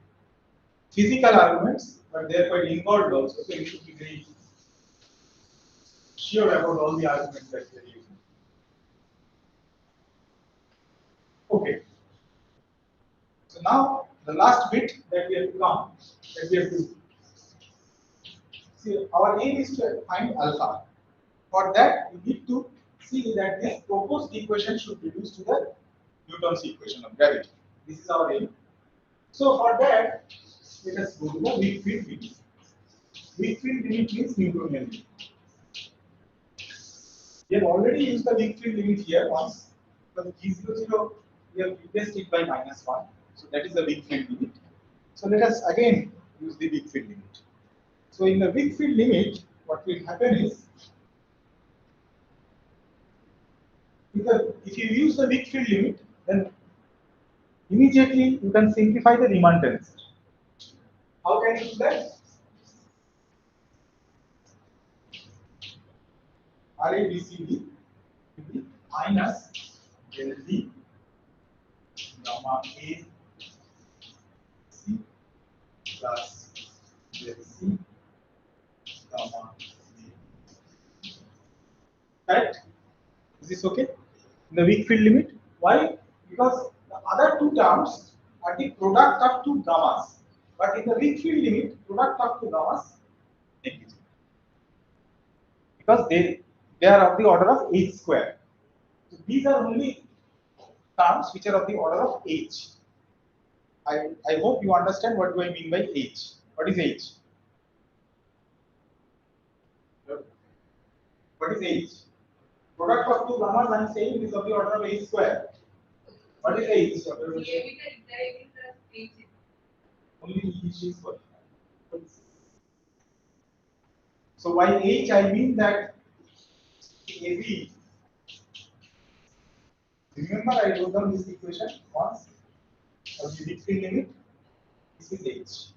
physical arguments, but they are quite involved also. So you should be very sure about all the arguments that we are using. Okay. So now the last bit that we have to come, that we have to see, our aim is to find alpha. For that, we need to see that this proposed equation should reduce to the Newton's equation of gravity. This is our aim. So for that, let us go to the weak field limit. Weak field limit means Newtonian limit. We have already used the weak field limit here once. But G00, we have replaced it by -1. So that is the weak field limit. So let us again use the weak field limit. So in the weak field limit, what will happen is, if you use the weak field limit, then immediately you can simplify the Riemann tensor. How can you do that? RABCD will be minus del D gamma A C plus del C gamma A. Correct? Is this okay? In the weak field limit. Why? Because the other two terms are the product of two gammas. But in the weak field limit, product of two gammas negligible. Because they are of the order of h square. So these are only terms which are of the order of h. I hope you understand what do I mean by h. What is h? What is h? Product of two gammas I am saying is of the order of h square. What is h? Only h is what? So by h I mean that AB. Remember I wrote down this equation once of the weak field limit. This is h.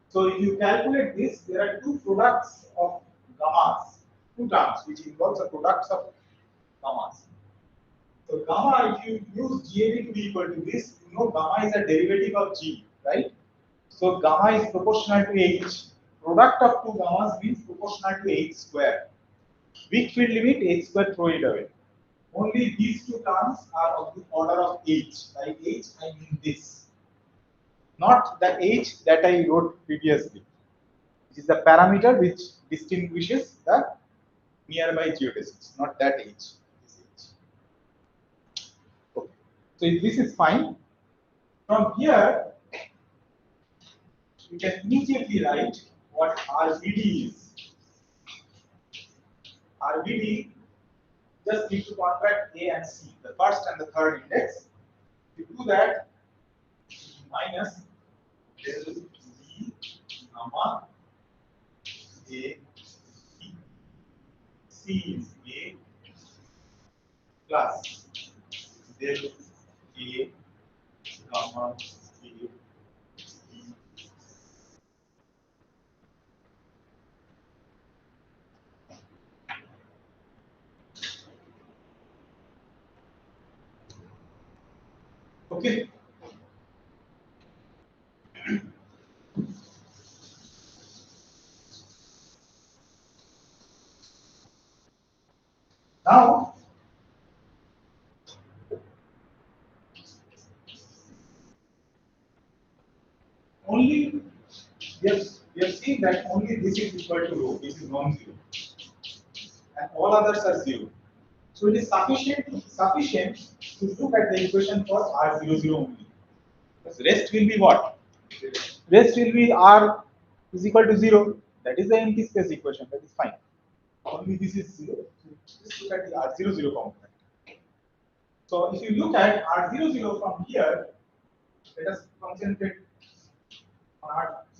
So if you calculate this, there are two products of gammas, two terms which involves the products of gammas. So gamma, if you use GAB to be equal to this, you know gamma is a derivative of G, right? So gamma is proportional to h. Product of two gammas means proportional to h square. Weak field limit h square, throw it away. Only these two terms are of the order of h. By h I mean this. Not the h that I wrote previously. This is the parameter which distinguishes the nearby geodesics, not that h. This h. Okay. So if this is fine, from here you can immediately write what RBD is. RBD just need to contract A and C, the first and the third index. If you do that, minus del D gamma A, C is A plus del A gamma A. Okay. Now, only we have seen that only this is equal to rho, this is non-zero, and all others are zero. So it is sufficient to look at the equation for R00 only. The rest will be what? Rest will be R is equal to 0. That is the empty space equation. That is fine. Only this is 0. So just look at the R00 component. So if you look at R00 from here, let us concentrate on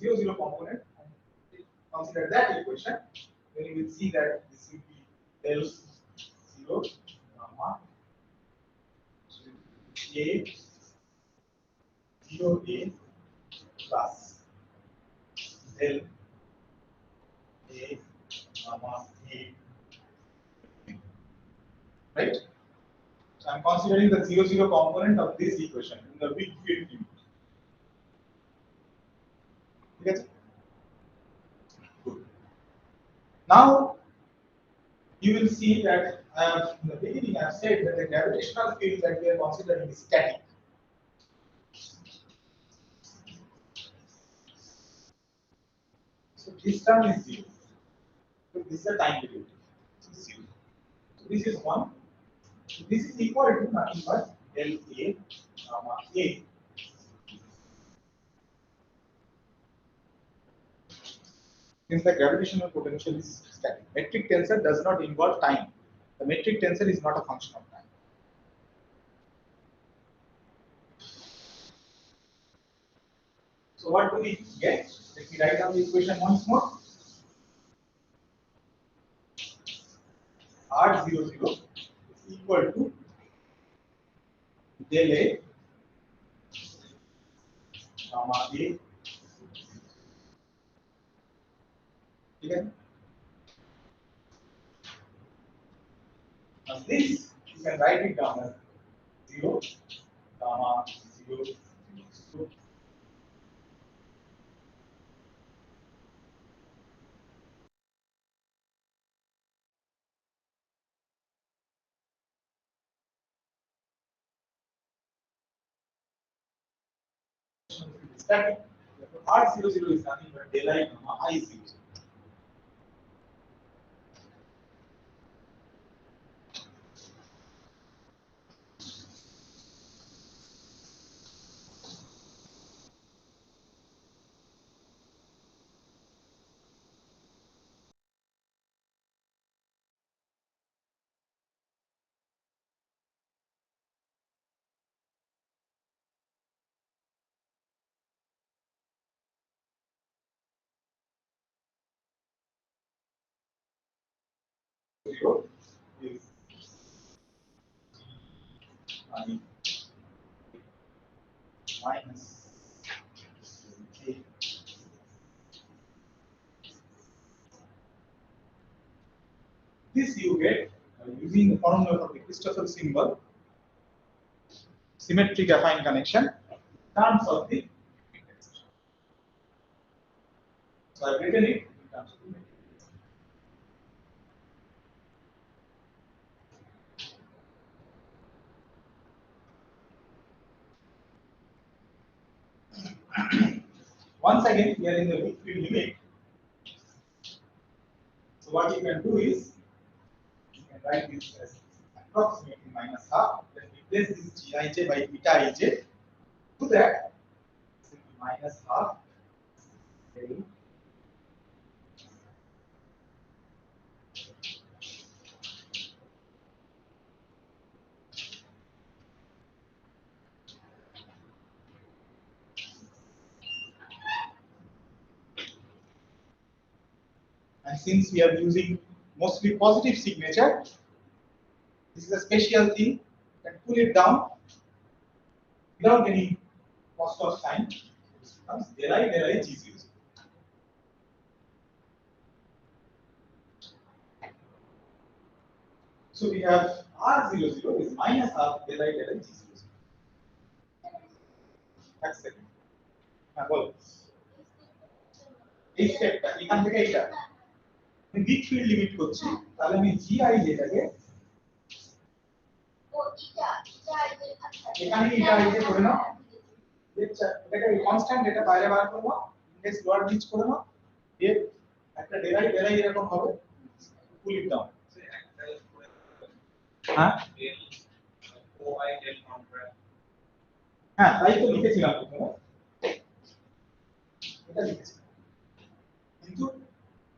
R00 component and consider that equation. Then you will see that this will be del 0 gamma A 0 A plus del A gamma A, right? So I'm considering the 0, 0 component of this equation in the weak field limit. Okay? Good. Now you will see that in the beginning I have said that the gravitational field that we are considering is static. So this term is 0. So this is a time derivative. So this is 0. So this is 1. So this is equal to nothing but del A gamma A. Since the gravitational potential is static, metric tensor does not involve time. The metric tensor is not a function of time. So what do we get? Let me write down the equation once more. R00 is equal to del A gamma A. Okay? Now this you can write it down as 0 gamma 0 0. Static. R00 is nothing but del I gamma I0. Zero is I minus A. This you get using the formula for the Christopher symbol, symmetric affine connection, in terms of the metric tensor. So I've written it in terms of the metric tensor. Once again, we are in the weak field limit. So what you can do is you can write this as approximately minus half. Then replace this Gij by beta Ij. Do that. Minus half. Okay. And since we are using mostly positive signature, this is a special thing. You can pull it down without any cost of time. This becomes del I G0. So we have R00 is minus half del I G0. That's it. বলো এই স্টেপটা এখান থেকে এইটা আমি big field limit করছি তাহলে আমি GI যেটাকে এখানে এটা আইজে করে নাও এটাকে কনস্ট্যান্ট এটা বাইরে বার করব ইনডেক্স লোয়ার নিচ করে নাও এর একটা ডেরাই এরকম হবে পুল ইট ডাউন হ্যাঁ হ্যাঁ তাই তো লিখেছিলাম প্রথমে এটা লিখেছিলাম কিন্তু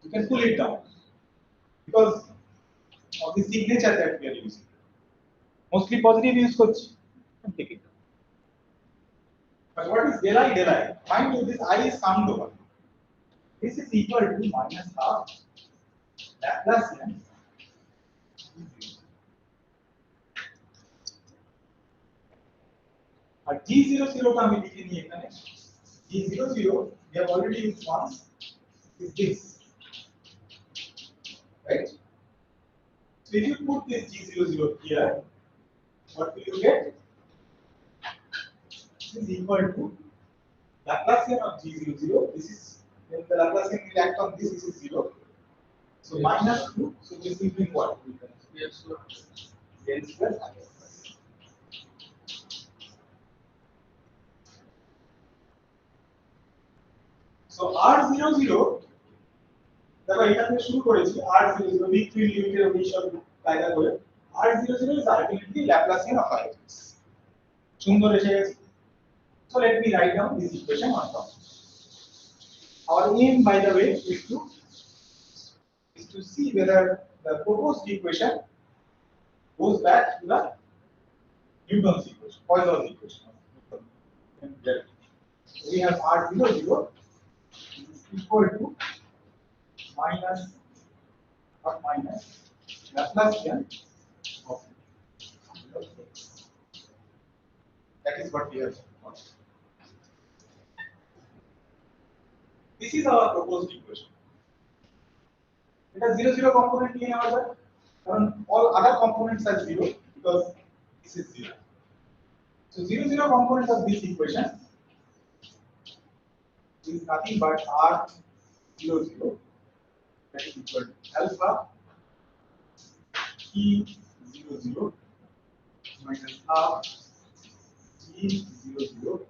you can pull it down because of the signature that we are using. Mostly positive use করছি take it. But what is del I? Find out this I is summed over. This is equal to minus half Laplacian R G00 টা আমি লিখে নিই এখানে G00 we have already used once is this, right? So if you put this G00 here, what will you get? This is equal to Laplacian of G00. This is when the Laplacian will act on this is 0. So minus 2. So this will be what? Yes, sir. N square. So R00 দেখো এটা থেকে শুরু করেছি R00 weak field limit এর এইসব কায়দা করে R00 is ultimately Laplacian of R. সুন্দর এসে গেছে। So let me write down this equation on top. Our aim, by the way, is to see whether the proposed equation goes back to the Newton's equation, Poisson's equation. So we have R00 is equal to minus or minus Laplacian of x. That is what we have got. This is our proposed equation. It has 0 component in our all other components are 0 because this is 0. So 0 component of this equation is nothing but R00 that is equal to alpha E00 minus half G00.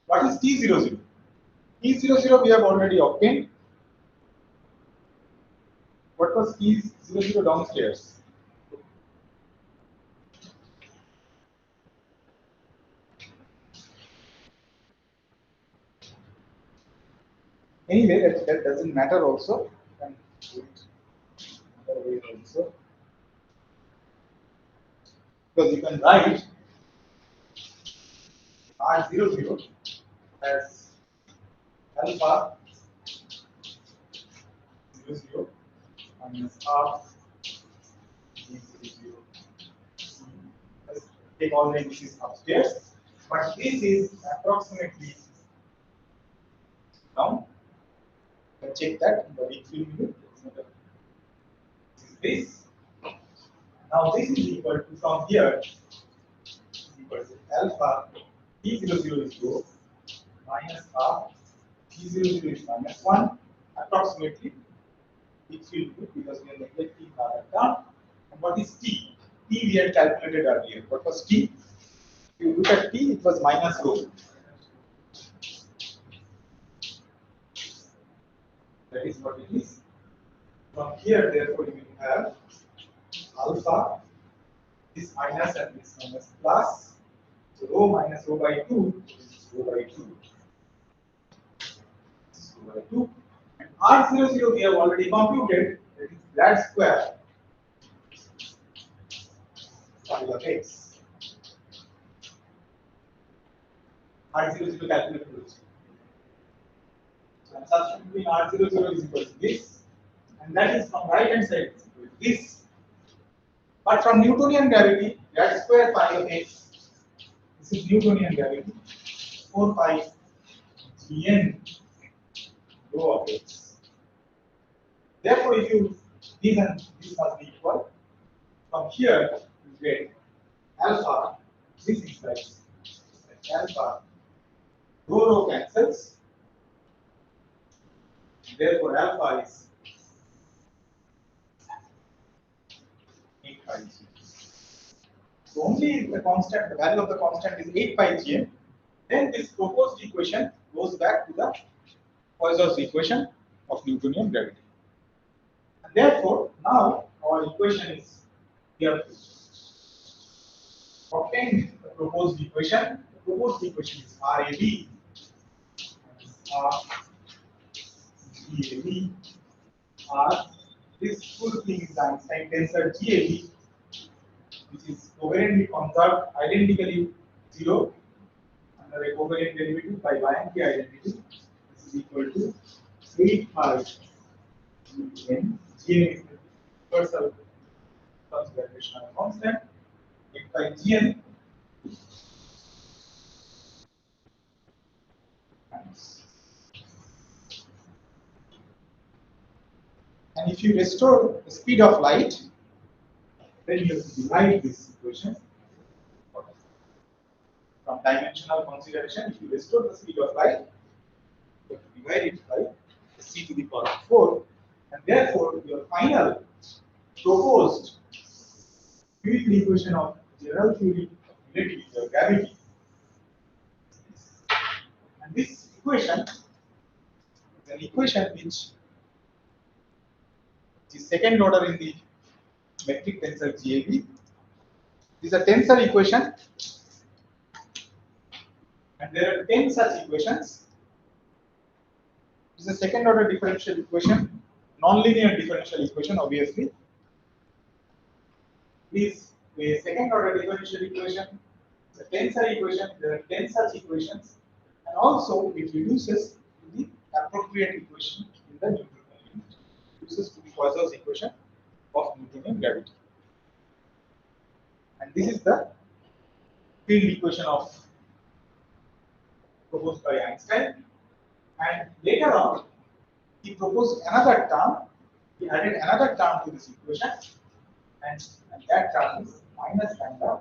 What is T00? T00 we have already obtained. What was T00 downstairs? Anyway, that doesn't matter also. You can do it another way also. Because you can write R00 as alpha 00 minus half G00. Let's take all the indices upstairs, but this is approximately down. Check that in the weak field unit. This. Now this is equal to from here equal to alpha T00 is 0 minus half T00 is minus 1 approximately weak field unit because we are neglecting that term. And what is T? T we had calculated earlier. What was T? If you look at T, it was minus rho. That is what it is. From here, therefore, you will have alpha, this minus and this minus plus. So rho minus rho by 2 is rho by 2. This is rho by 2. And R00 we have already computed, that is grad square phi of x. R00 calculated. So I'm substituting R00 is equal to this, and that is from right hand side is equal to this. But from Newtonian gravity, grad square phi of x, this is Newtonian gravity, 4 pi Gn rho of x. Therefore, if you this and this must be equal, from here you get alpha, this is like alpha, rho cancels, therefore alpha is 8 pi Gn. So only if the constant, the value of the constant is 8 pi Gn, then this proposed equation goes back to the Poisson's equation of Newtonian gravity. And therefore, now our equation is here to obtain the proposed equation. The proposed equation is RAB, R GAB, R. This full thing is Einstein tensor GAB which is covariantly conserved identically 0 under a covariant derivative by Bianchi identity. This is equal to 8 pi n gn is the universal gravitational constant. 8 pi gn and if you restore the speed of light, then you have to divide this equation from dimensional consideration. If you restore the speed of light, you have to divide it by c to the power of 4, and therefore your final proposed field equation of general theory of relativity or gravity. And this equation is an equation which is second order in the metric tensor GAB. This is a tensor equation, and there are 10 such equations. This is a second order differential equation, nonlinear differential equation, obviously. Is a second order differential equation, the tensor equation, there are 10 such equations, and also it reduces to the appropriate equation in the Newtonian, reduces to the Poisson's equation of Newtonian gravity. And this is the field equation of proposed by Einstein. And later on, he proposed another term. He added another term to this equation, and that term is minus lambda,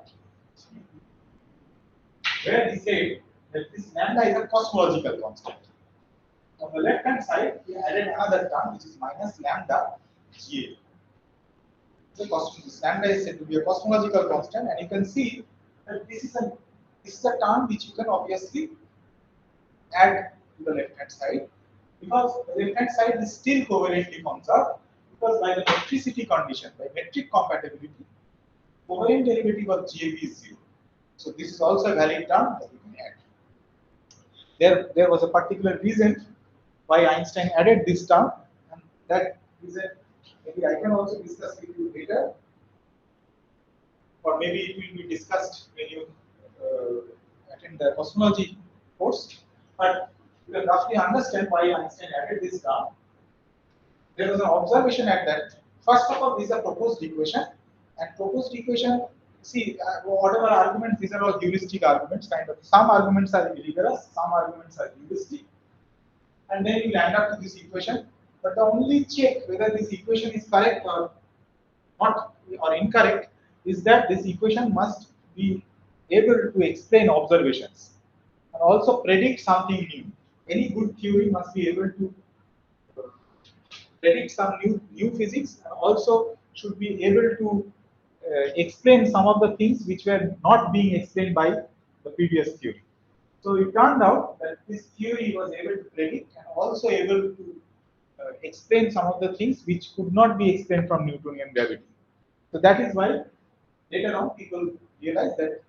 where he said that this lambda is a cosmological constant. On the left hand side, he added another term which is minus lambda Ga. This lambda is said to be a cosmological constant, and you can see that this is a term which you can obviously add to the left hand side, because the left hand side is still covariantly conserved, because by the metricity condition, by metric compatibility, covariant derivative of GAB is 0. So this is also a valid term that you can add. There was a particular reason why Einstein added this term, and that reason maybe I can also discuss with you later, or maybe it will be discussed when you attend the cosmology course. But you can roughly understand why Einstein added this term. There was an observation at that. First of all, this is a proposed equation, and proposed equation. See, whatever arguments, these are all heuristic arguments. Kind of, some arguments are rigorous, some arguments are heuristic, and then you land up to this equation. But the only check whether this equation is correct or not or incorrect is that this equation must be able to explain observations and also predict something new. Any good theory must be able to predict some new physics, and also should be able to explain some of the things which were not being explained by the previous theory. So it turned out that this theory was able to predict and also able to explain some of the things which could not be explained from Newtonian gravity. So that is why later on people realized that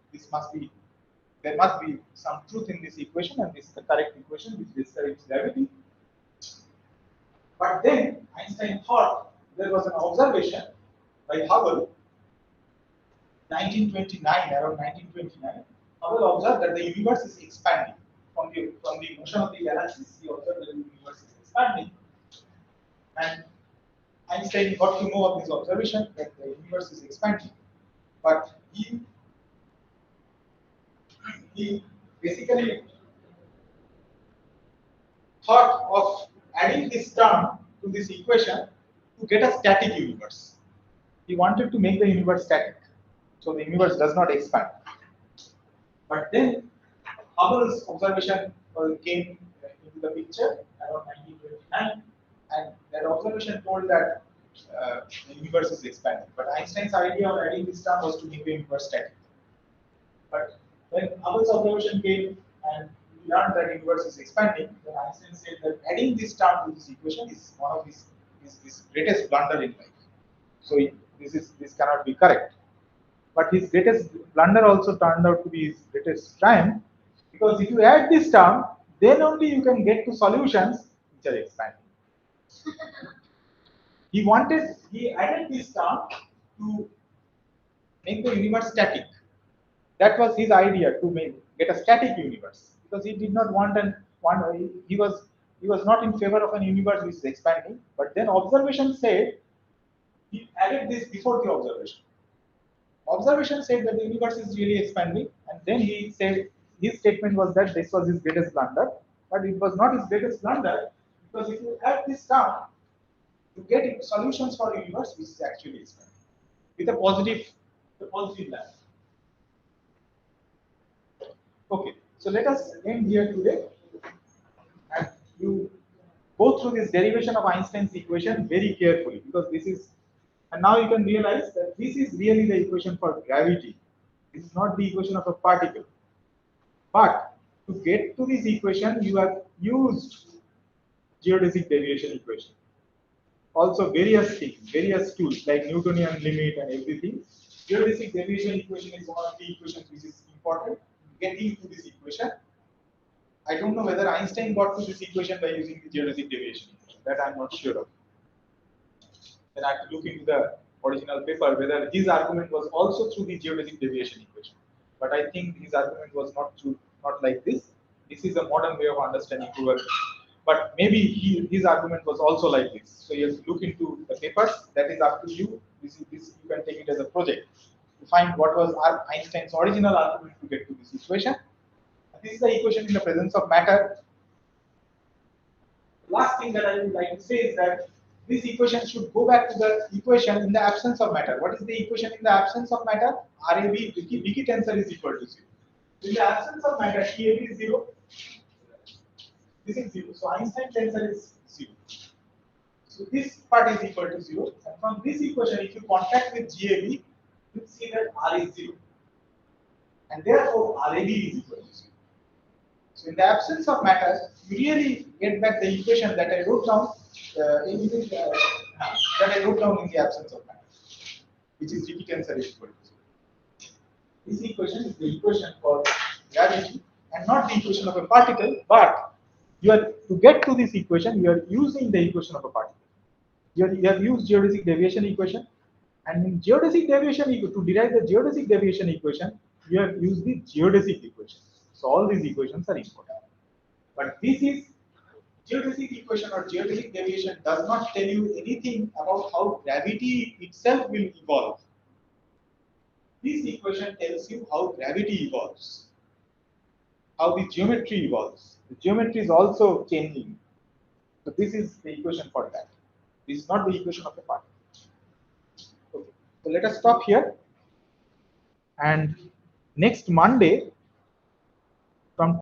there must be some truth in this equation, and this is the correct equation which describes gravity. But then Einstein thought there was an observation by Hubble, 1929, around 1929. Hubble observed that the universe is expanding. From the motion of the galaxies, he observed that the universe is expanding. And Einstein got to know of this observation that the universe is expanding. But he basically thought of adding this term to this equation to get a static universe. He wanted to make the universe static, so the universe does not expand. But then Hubble's observation came into the picture around 1929, and that observation told that the universe is expanding. But Einstein's idea of adding this term was to make the universe static. But when Hubble's observation came and we learned that the universe is expanding, then Einstein said that adding this term to this equation is one of his greatest blunder in life. So this cannot be correct. But his greatest blunder also turned out to be his greatest triumph, because if you add this term, then only you can get to solutions which are expanding. He added this term to make the universe static. That was his idea, to get a static universe, because he did not want he was not in favor of an universe which is expanding. But then observation said, he added this before the observation. Observation said that the universe is really expanding, and then he said his statement was that this was his greatest blunder, but it was not his greatest blunder, because if you add this term, you get solutions for a universe which is actually expanding with a positive line. Okay, so let us end here today, and you go through this derivation of Einstein's equation very carefully, because this is, and now you can realize that this is really the equation for gravity. This is not the equation of a particle. But to get to this equation, you have used geodesic deviation equation. Also various things, various tools like Newtonian limit and everything. Geodesic deviation equation is one of the equations which is important. Getting to this equation, I don't know whether Einstein got to this equation by using the geodesic deviation equation. That I'm not sure of. Then I have to look into the original paper whether his argument was also through the geodesic deviation equation. But I think his argument was not like this. This is a modern way of understanding probability. But maybe his argument was also like this. So you have to look into the papers. That is up to you. This you can take it as a project to find what was Einstein's original argument to get to this equation. This is the equation in the presence of matter. Last thing that I would like to say is that this equation should go back to the equation in the absence of matter. What is the equation in the absence of matter? RAB Vicky tensor is equal to 0. In the absence of matter, TAB is 0. This is 0. So Einstein tensor is 0. So this part is equal to 0. And from this equation, if you contract with GAB, you see that R is 0. And therefore, RAB is equal to 0. So in the absence of matter, you really get back the equation that I wrote down in the absence of matter, which is Vicky tensor is equal to 0. This equation is the equation for gravity and not the equation of a particle, but to get to this equation, you are using the equation of a particle. You have used geodesic deviation equation, and in geodesic deviation, to derive the geodesic deviation equation, you have used the geodesic equation. So all these equations are important. But this is geodesic equation or geodesic deviation does not tell you anything about how gravity itself will evolve. This equation tells you how gravity evolves, how the geometry evolves. The geometry is also changing. So this is the equation for that. This is not the equation of the particle. Okay. So let us stop here. And next Monday,